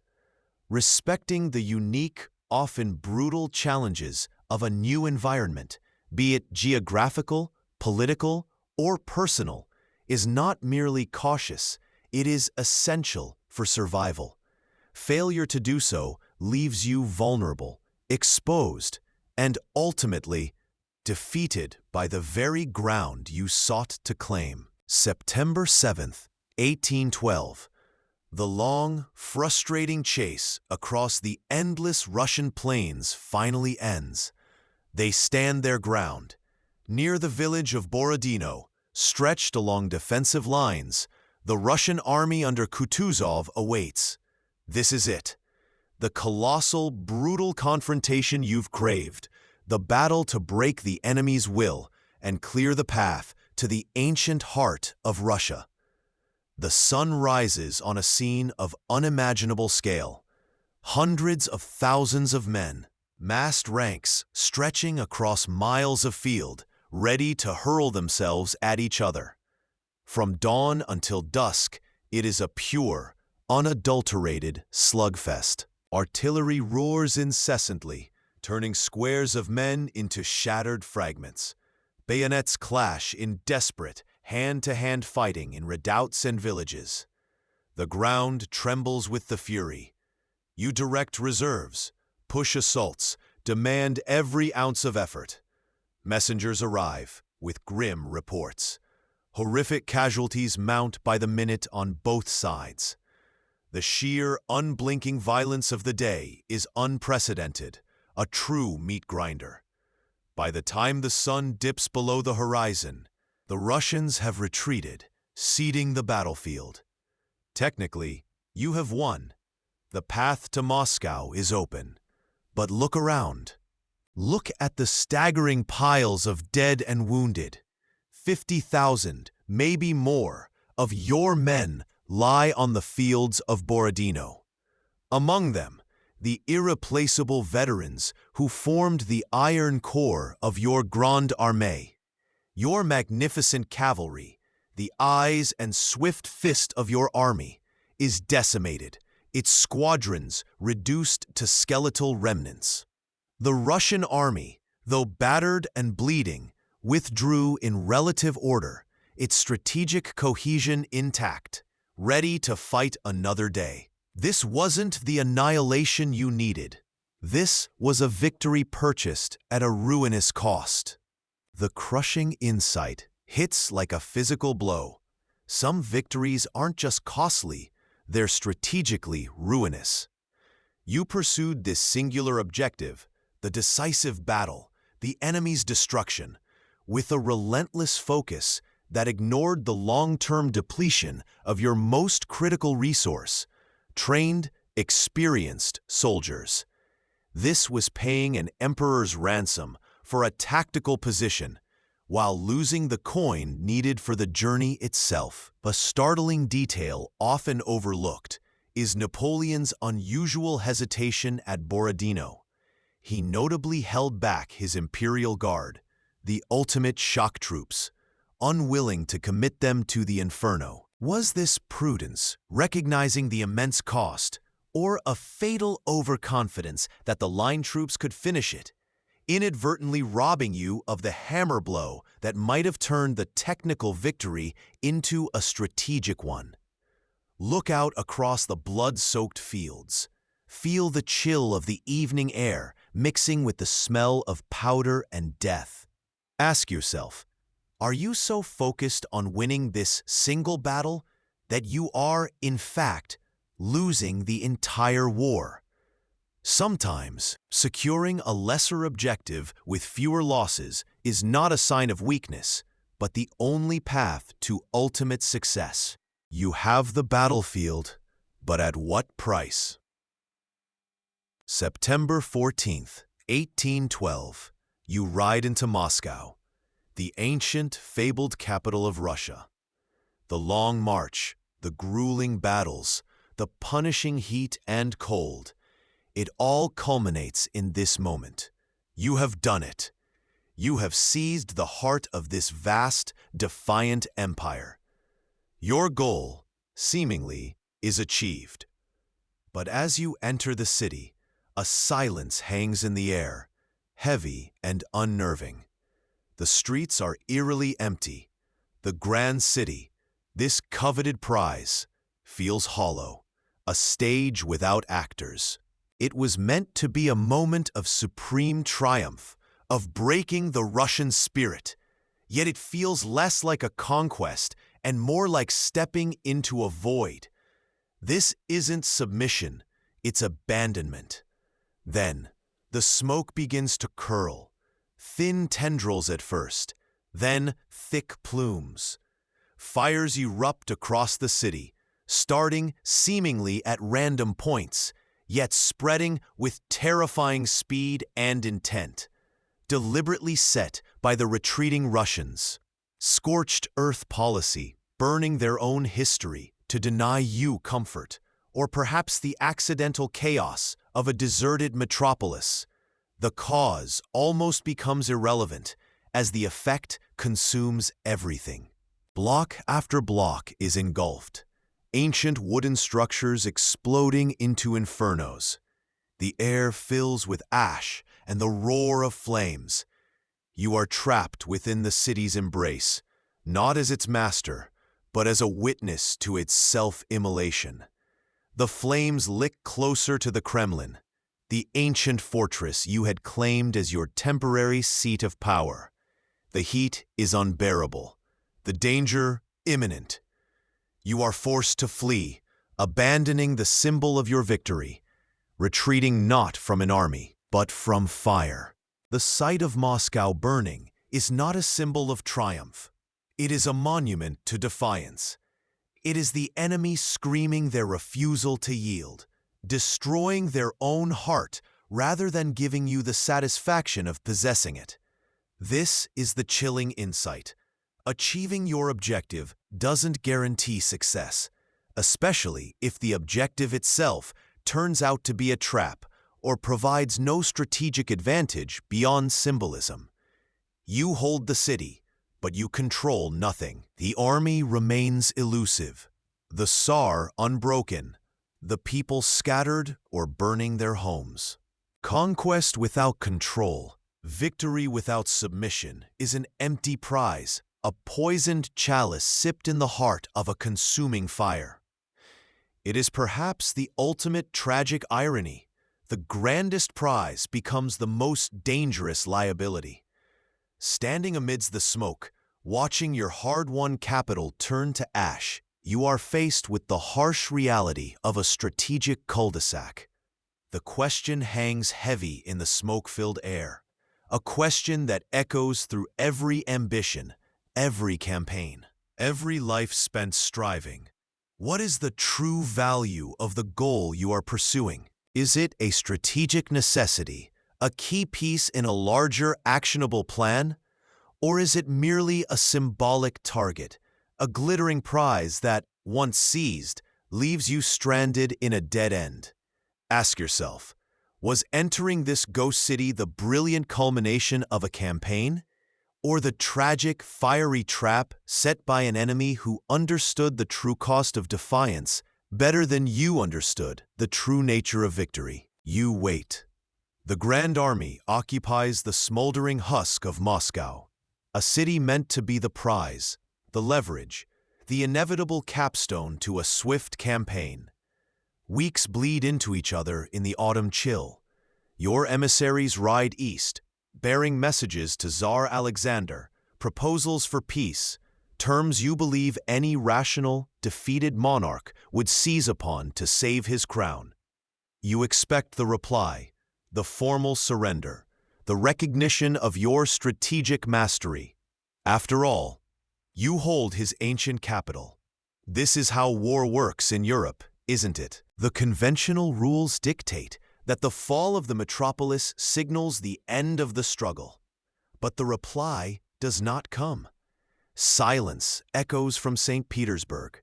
Respecting the unique, often brutal challenges of a new environment, be it geographical, political, or personal, is not merely cautious, it is essential for survival. Failure to do so leaves you vulnerable, exposed, and ultimately defeated by the very ground you sought to claim. September 7th, 1812. The long, frustrating chase across the endless Russian plains finally ends. They stand their ground. Near the village of Borodino, stretched along defensive lines, the Russian army under Kutuzov awaits. This is it. The colossal, brutal confrontation you've craved, the battle to break the enemy's will and clear the path to the ancient heart of Russia. The sun rises on a scene of unimaginable scale. Hundreds of thousands of men, massed ranks stretching across miles of field, ready to hurl themselves at each other. From dawn until dusk, it is a pure, unadulterated slugfest. Artillery roars incessantly, turning squares of men into shattered fragments. Bayonets clash in desperate, hand-to-hand fighting in redoubts and villages. The ground trembles with the fury. You direct reserves, push assaults, demand every ounce of effort. Messengers arrive with grim reports. Horrific casualties mount by the minute on both sides. The sheer, unblinking violence of the day is unprecedented, a true meat grinder. By the time the sun dips below the horizon, the Russians have retreated, ceding the battlefield. Technically, you have won. The path to Moscow is open. But look around. Look at the staggering piles of dead and wounded. 50,000, maybe more, of your men lie on the fields of Borodino. Among them, the irreplaceable veterans who formed the iron core of your Grande Armée. Your magnificent cavalry, the eyes and swift fist of your army, is decimated, its squadrons reduced to skeletal remnants. The Russian army, though battered and bleeding, withdrew in relative order, its strategic cohesion intact, ready to fight another day. This wasn't the annihilation you needed. This was a victory purchased at a ruinous cost. The crushing insight hits like a physical blow. Some victories aren't just costly, they're strategically ruinous. You pursued this singular objective, the decisive battle, the enemy's destruction, with a relentless focus that ignored the long-term depletion of your most critical resource, trained, experienced soldiers. This was paying an emperor's ransom for a tactical position, while losing the coin needed for the journey itself. A startling detail often overlooked is Napoleon's unusual hesitation at Borodino. He notably held back his imperial guard, the ultimate shock troops, unwilling to commit them to the inferno. Was this prudence, recognizing the immense cost, or a fatal overconfidence that the line troops could finish it, inadvertently robbing you of the hammer blow that might have turned the technical victory into a strategic one? Look out across the blood-soaked fields. Feel the chill of the evening air mixing with the smell of powder and death. Ask yourself, are you so focused on winning this single battle that you are, in fact, losing the entire war? Sometimes, securing a lesser objective with fewer losses is not a sign of weakness, but the only path to ultimate success. You have the battlefield, but at what price? September 14th, 1812. You ride into Moscow, the ancient, fabled capital of Russia. The long march, the grueling battles, the punishing heat and cold, it all culminates in this moment. You have done it. You have seized the heart of this vast, defiant empire. Your goal, seemingly, is achieved. But as you enter the city, a silence hangs in the air, heavy and unnerving. The streets are eerily empty. The grand city, this coveted prize, feels hollow, a stage without actors. It was meant to be a moment of supreme triumph, of breaking the Russian spirit, yet it feels less like a conquest and more like stepping into a void. This isn't submission, it's abandonment. Then, the smoke begins to curl, thin tendrils at first, then thick plumes. Fires erupt across the city, starting seemingly at random points, yet spreading with terrifying speed and intent, deliberately set by the retreating Russians. Scorched earth policy, burning their own history to deny you comfort, or perhaps the accidental chaos of a deserted metropolis. The cause almost becomes irrelevant as the effect consumes everything. Block after block is engulfed, ancient wooden structures exploding into infernos. The air fills with ash and the roar of flames. You are trapped within the city's embrace, not as its master, but as a witness to its self-immolation. The flames lick closer to the Kremlin, the ancient fortress you had claimed as your temporary seat of power. The heat is unbearable, the danger imminent. You are forced to flee, abandoning the symbol of your victory, retreating not from an army, but from fire. The sight of Moscow burning is not a symbol of triumph. It is a monument to defiance. It is the enemy screaming their refusal to yield, destroying their own heart rather than giving you the satisfaction of possessing it. This is the chilling insight. Achieving your objective doesn't guarantee success, especially if the objective itself turns out to be a trap or provides no strategic advantage beyond symbolism. You hold the city, but you control nothing. The army remains elusive, the Tsar unbroken, the people scattered or burning their homes. Conquest without control, victory without submission, is an empty prize, a poisoned chalice sipped in the heart of a consuming fire. It is perhaps the ultimate tragic irony. The grandest prize becomes the most dangerous liability. Standing amidst the smoke, watching your hard-won capital turn to ash, you are faced with the harsh reality of a strategic cul-de-sac. The question hangs heavy in the smoke-filled air, a question that echoes through every ambition, every campaign, every life spent striving. What is the true value of the goal you are pursuing? Is it a strategic necessity, a key piece in a larger, actionable plan? Or is it merely a symbolic target, a glittering prize that, once seized, leaves you stranded in a dead end? Ask yourself, was entering this ghost city the brilliant culmination of a campaign? Or the tragic, fiery trap set by an enemy who understood the true cost of defiance better than you understood the true nature of victory? You wait. The Grand Army occupies the smoldering husk of Moscow, a city meant to be the prize, the leverage, the inevitable capstone to a swift campaign. Weeks bleed into each other in the autumn chill. Your emissaries ride east, bearing messages to Tsar Alexander, proposals for peace, terms you believe any rational, defeated monarch would seize upon to save his crown. You expect the reply, the formal surrender, the recognition of your strategic mastery. After all, you hold his ancient capital. This is how war works in Europe, isn't it? The conventional rules dictate that the fall of the metropolis signals the end of the struggle. But the reply does not come. Silence echoes from St. Petersburg,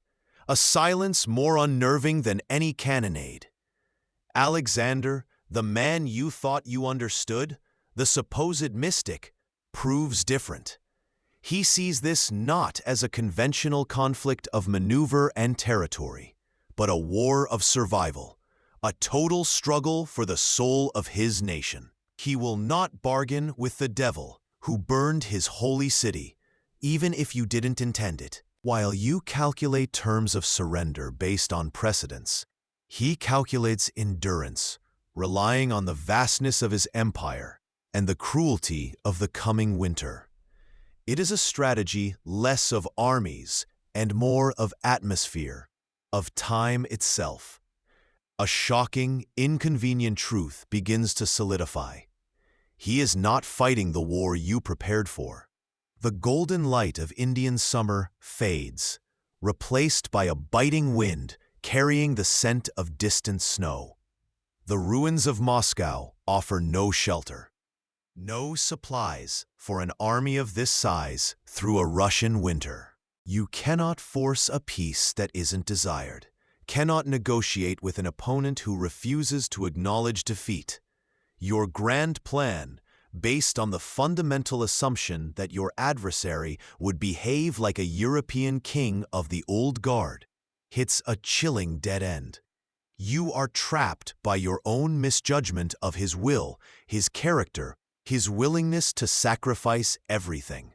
a silence more unnerving than any cannonade. Alexander, the man you thought you understood, the supposed mystic, proves different. He sees this not as a conventional conflict of maneuver and territory, but a war of survival, a total struggle for the soul of his nation. He will not bargain with the devil who burned his holy city, even if you didn't intend it. While you calculate terms of surrender based on precedence, he calculates endurance, relying on the vastness of his empire and the cruelty of the coming winter. It is a strategy less of armies and more of atmosphere, of time itself. A shocking, inconvenient truth begins to solidify. He is not fighting the war you prepared for. The golden light of Indian summer fades, replaced by a biting wind carrying the scent of distant snow. The ruins of Moscow offer no shelter, no supplies for an army of this size through a Russian winter. You cannot force a peace that isn't desired, cannot negotiate with an opponent who refuses to acknowledge defeat. Your grand plan, based on the fundamental assumption that your adversary would behave like a European king of the old guard, hits a chilling dead end. You are trapped by your own misjudgment of his will, his character, his willingness to sacrifice everything.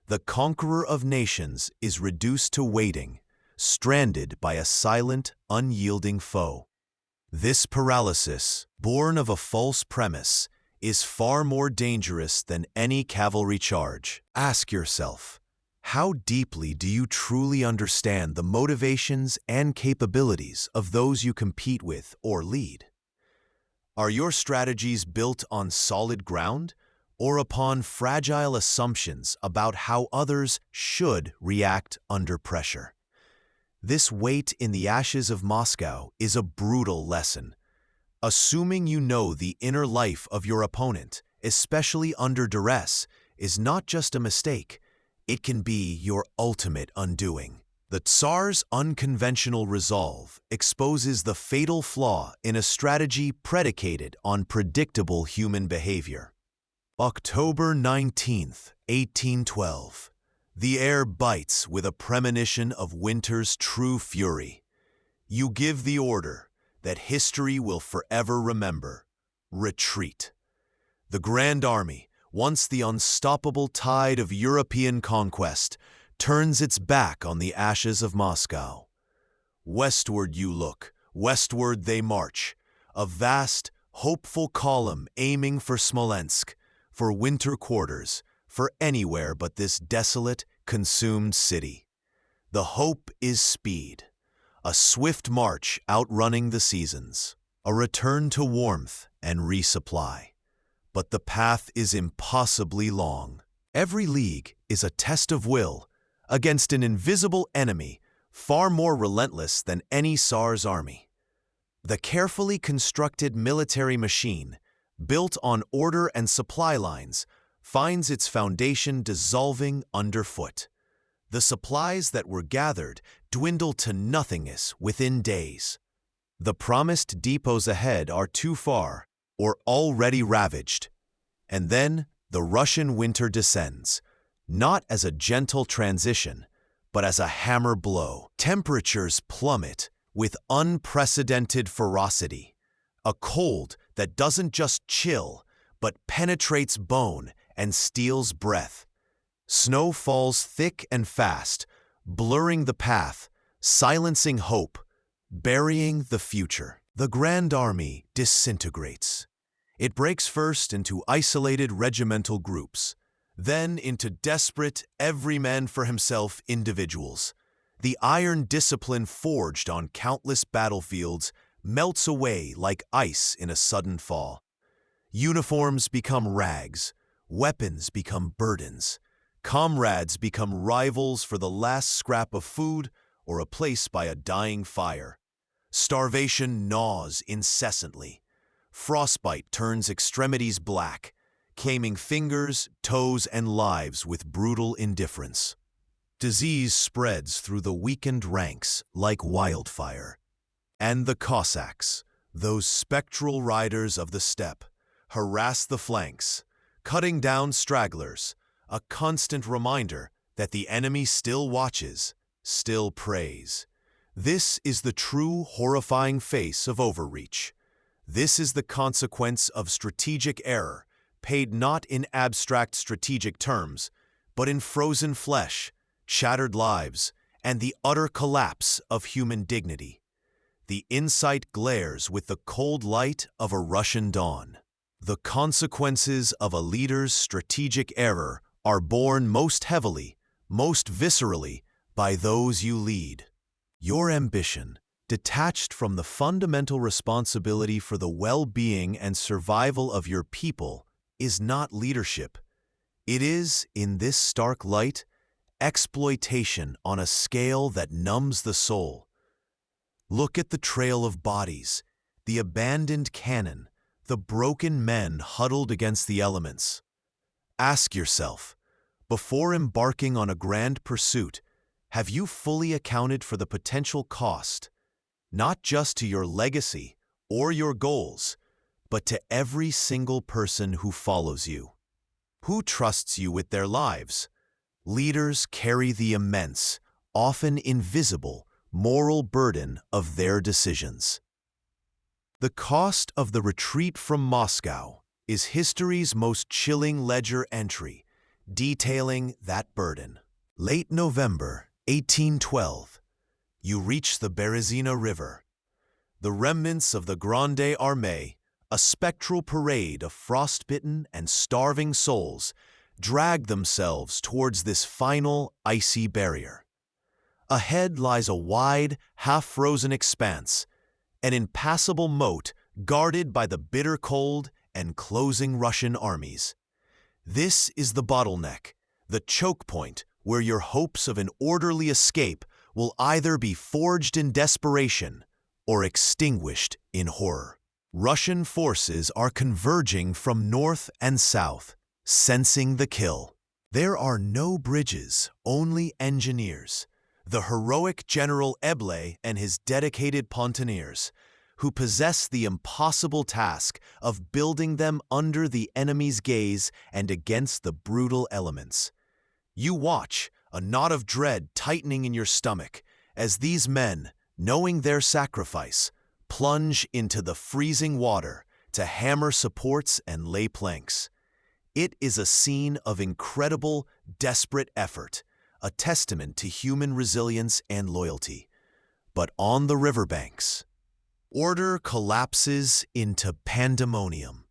The conqueror of nations is reduced to waiting, stranded by a silent, unyielding foe. This paralysis, born of a false premise, is far more dangerous than any cavalry charge. Ask yourself, how deeply do you truly understand the motivations and capabilities of those you compete with or lead? Are your strategies built on solid ground, or upon fragile assumptions about how others should react under pressure. This weight in the ashes of Moscow is a brutal lesson. Assuming you know the inner life of your opponent, especially under duress, is not just a mistake, it can be your ultimate undoing. The Tsar's unconventional resolve exposes the fatal flaw in a strategy predicated on predictable human behavior. October 19th, 1812. The air bites with a premonition of winter's true fury. You give the order that history will forever remember: retreat. The Grand Army, once the unstoppable tide of European conquest, turns its back on the ashes of Moscow. Westward you look, westward they march, a vast, hopeful column aiming for Smolensk, for winter quarters, for anywhere but this desolate, consumed city. The hope is speed, a swift march outrunning the seasons, a return to warmth and resupply. But the path is impossibly long. Every league is a test of will against an invisible enemy far more relentless than any Tsar's army. The carefully constructed military machine, built on order and supply lines, finds its foundation dissolving underfoot. The supplies that were gathered dwindle to nothingness within days. The promised depots ahead are too far or already ravaged. And then the Russian winter descends, not as a gentle transition, but as a hammer blow. Temperatures plummet with unprecedented ferocity, a cold that doesn't just chill, but penetrates bone and steals breath. Snow falls thick and fast, blurring the path, silencing hope, burying the future. The Grand Army disintegrates. It breaks first into isolated regimental groups, then into desperate, every-man-for-himself individuals. The iron discipline forged on countless battlefields melts away like ice in a sudden fall. Uniforms become rags, weapons become burdens, comrades become rivals for the last scrap of food or a place by a dying fire. Starvation gnaws incessantly. Frostbite turns extremities black, claiming fingers, toes, and lives with brutal indifference. Disease spreads through the weakened ranks like wildfire. And the Cossacks, those spectral riders of the steppe, harass the flanks, cutting down stragglers, a constant reminder that the enemy still watches, still preys. This is the true horrifying face of overreach. This is the consequence of strategic error, paid not in abstract strategic terms, but in frozen flesh, shattered lives, and the utter collapse of human dignity. The insight glares with the cold light of a Russian dawn. The consequences of a leader's strategic error are borne most heavily, most viscerally, by those you lead. Your ambition, detached from the fundamental responsibility for the well-being and survival of your people, is not leadership. It is, in this stark light, exploitation on a scale that numbs the soul. Look at the trail of bodies, the abandoned cannon, the broken men huddled against the elements. Ask yourself, before embarking on a grand pursuit, have you fully accounted for the potential cost, not just to your legacy or your goals, but to every single person who follows you? Who trusts you with their lives? Leaders carry the immense, often invisible, moral burden of their decisions. The cost of the retreat from Moscow is history's most chilling ledger entry, detailing that burden. Late November 1812, you reach the Berezina River. The remnants of the Grande Armée, a spectral parade of frostbitten and starving souls, drag themselves towards this final icy barrier. Ahead lies a wide, half-frozen expanse, an impassable moat guarded by the bitter cold and closing Russian armies. This is the bottleneck, the choke point where your hopes of an orderly escape will either be forged in desperation or extinguished in horror. Russian forces are converging from north and south, sensing the kill. There are no bridges, only engineers. The heroic General Eble and his dedicated pontooniers, who possess the impossible task of building them under the enemy's gaze and against the brutal elements. You watch, a knot of dread tightening in your stomach, as these men, knowing their sacrifice, plunge into the freezing water to hammer supports and lay planks. It is a scene of incredible, desperate effort, a testament to human resilience and loyalty. But on the riverbanks, order collapses into pandemonium.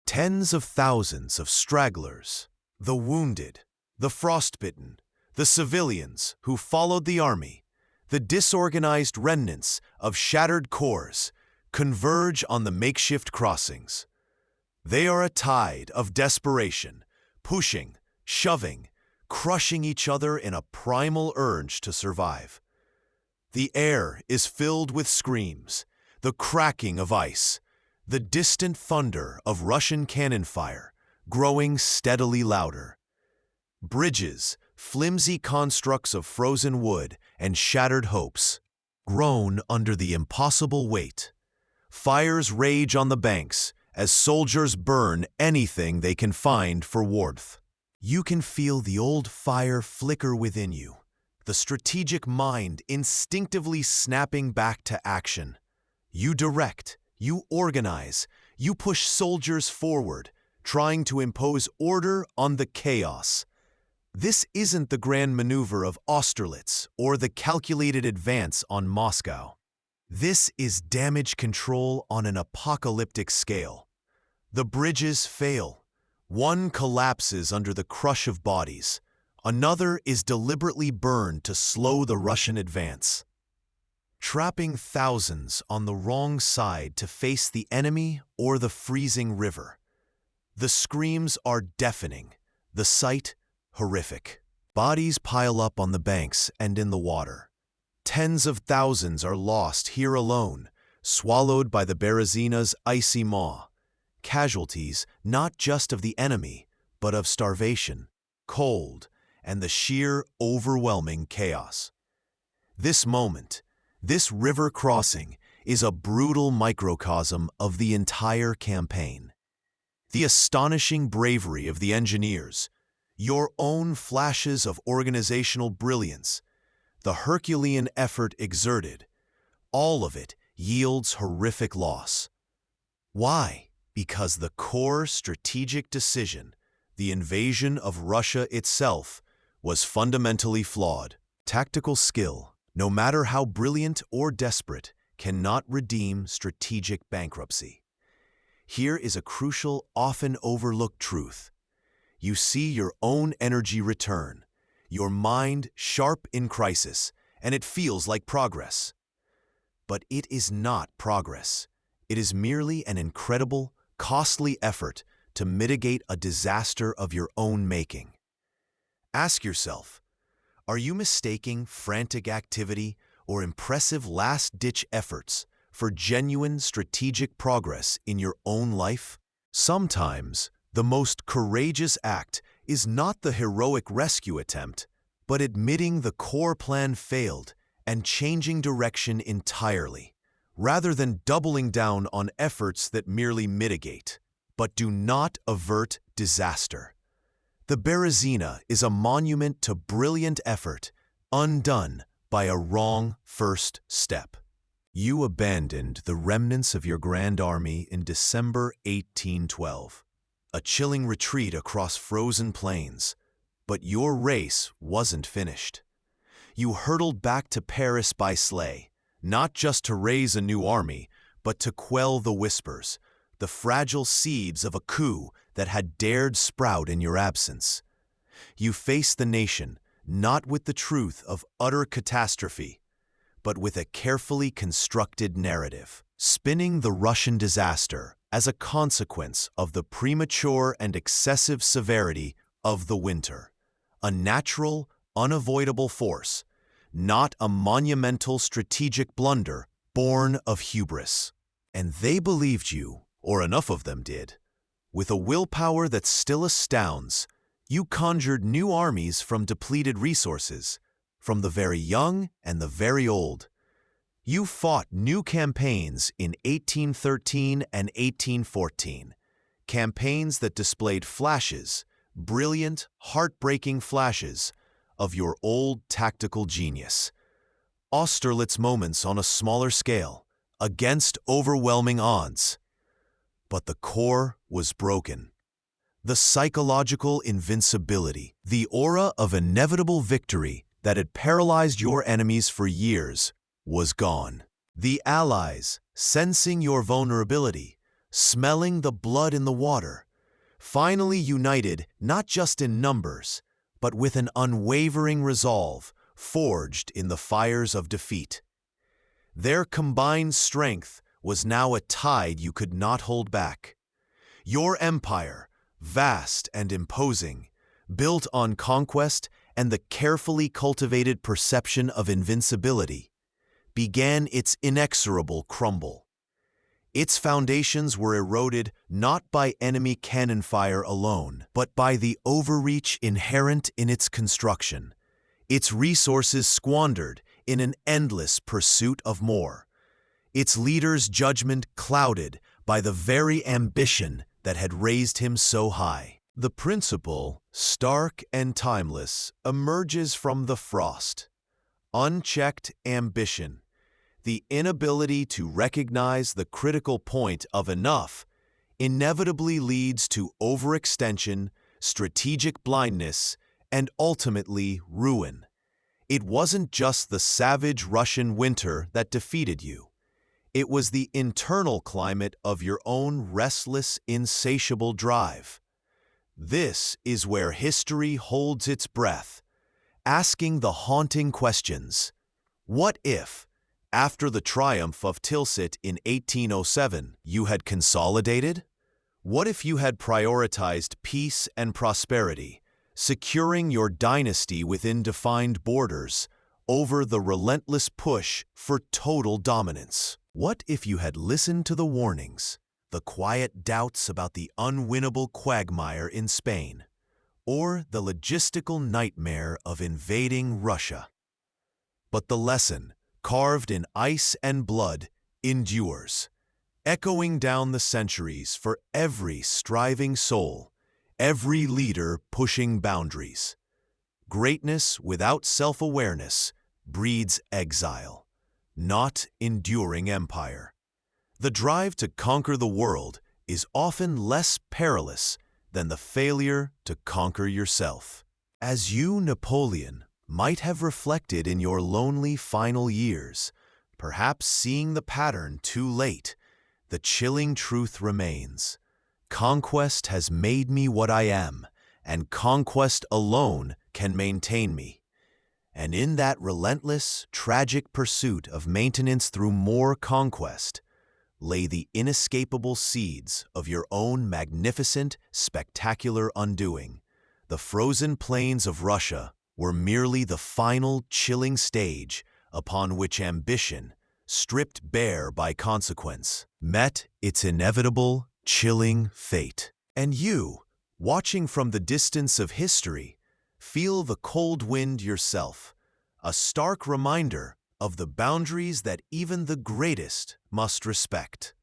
Tens of thousands of stragglers, the wounded, the frostbitten, the civilians who followed the army, the disorganized remnants of shattered corps converge on the makeshift crossings. They are a tide of desperation, pushing, shoving, crushing each other in a primal urge to survive. The air is filled with screams, the cracking of ice, the distant thunder of Russian cannon fire growing steadily louder. Bridges, flimsy constructs of frozen wood and shattered hopes, groan under the impossible weight. Fires rage on the banks as soldiers burn anything they can find for warmth. You can feel the old fire flicker within you, the strategic mind instinctively snapping back to action. You direct, you organize, you push soldiers forward, trying to impose order on the chaos. This isn't the grand maneuver of Austerlitz or the calculated advance on Moscow. This is damage control on an apocalyptic scale. The bridges fail. One collapses under the crush of bodies. Another is deliberately burned to slow the Russian advance, trapping thousands on the wrong side to face the enemy or the freezing river. The screams are deafening, the sight horrific. Bodies pile up on the banks and in the water. Tens of thousands are lost here alone, swallowed by the Berezina's icy maw. Casualties not just of the enemy, but of starvation, cold, and the sheer, overwhelming chaos. This moment, this river crossing, is a brutal microcosm of the entire campaign. The astonishing bravery of the engineers, your own flashes of organizational brilliance, the Herculean effort exerted, all of it yields horrific loss. Why? Because the core strategic decision, the invasion of Russia itself, was fundamentally flawed. Tactical skill, no matter how brilliant or desperate, cannot redeem strategic bankruptcy. Here is a crucial, often overlooked truth. You see your own energy return, your mind sharp in crisis, and it feels like progress. But it is not progress. It is merely an incredible, costly effort to mitigate a disaster of your own making. Ask yourself, are you mistaking frantic activity or impressive last-ditch efforts for genuine strategic progress in your own life? Sometimes, the most courageous act is not the heroic rescue attempt, but admitting the core plan failed and changing direction entirely, rather than doubling down on efforts that merely mitigate, but do not avert disaster. The Berezina is a monument to brilliant effort, undone by a wrong first step. You abandoned the remnants of your Grand Army in December 1812, a chilling retreat across frozen plains, but your race wasn't finished. You hurtled back to Paris by sleigh, not just to raise a new army, but to quell the whispers, the fragile seeds of a coup that had dared sprout in your absence. You faced the nation not with the truth of utter catastrophe, but with a carefully constructed narrative. Spinning the Russian disaster as a consequence of the premature and excessive severity of the winter, a natural, unavoidable force, not a monumental strategic blunder born of hubris. And they believed you, or enough of them did. With a willpower that still astounds, you conjured new armies from depleted resources, from the very young and the very old. You fought new campaigns in 1813 and 1814, campaigns that displayed flashes, brilliant, heartbreaking flashes, of your old tactical genius. Austerlitz moments on a smaller scale, against overwhelming odds. But the core was broken. The psychological invincibility, the aura of inevitable victory that had paralyzed your enemies for years, was gone. The Allies, sensing your vulnerability, smelling the blood in the water, finally united not just in numbers, but with an unwavering resolve forged in the fires of defeat. Their combined strength was now a tide you could not hold back. Your empire, vast and imposing, built on conquest and the carefully cultivated perception of invincibility, began its inexorable crumble. Its foundations were eroded not by enemy cannon fire alone, but by the overreach inherent in its construction, its resources squandered in an endless pursuit of more, its leader's judgment clouded by the very ambition that had raised him so high. The principle, stark and timeless, emerges from the frost. Unchecked ambition, the inability to recognize the critical point of enough, inevitably leads to overextension, strategic blindness, and ultimately ruin. It wasn't just the savage Russian winter that defeated you. It was the internal climate of your own restless, insatiable drive. This is where history holds its breath, asking the haunting questions. What if, after the triumph of Tilsit in 1807, you had consolidated? What if you had prioritized peace and prosperity, securing your dynasty within defined borders, over the relentless push for total dominance? What if you had listened to the warnings, the quiet doubts about the unwinnable quagmire in Spain, or the logistical nightmare of invading Russia? But the lesson, carved in ice and blood, endures, echoing down the centuries for every striving soul, every leader pushing boundaries. Greatness without self-awareness breeds exile, not enduring empire. The drive to conquer the world is often less perilous than the failure to conquer yourself. As you, Napoleon, might have reflected in your lonely final years, perhaps seeing the pattern too late, the chilling truth remains. Conquest has made me what I am, and conquest alone can maintain me. And in that relentless, tragic pursuit of maintenance through more conquest, lay the inescapable seeds of your own magnificent, spectacular undoing. The frozen plains of Russia were merely the final, chilling stage upon which ambition, stripped bare by consequence, met its inevitable, chilling fate. And you, watching from the distance of history, feel the cold wind yourself, a stark reminder of the boundaries that even the greatest must respect.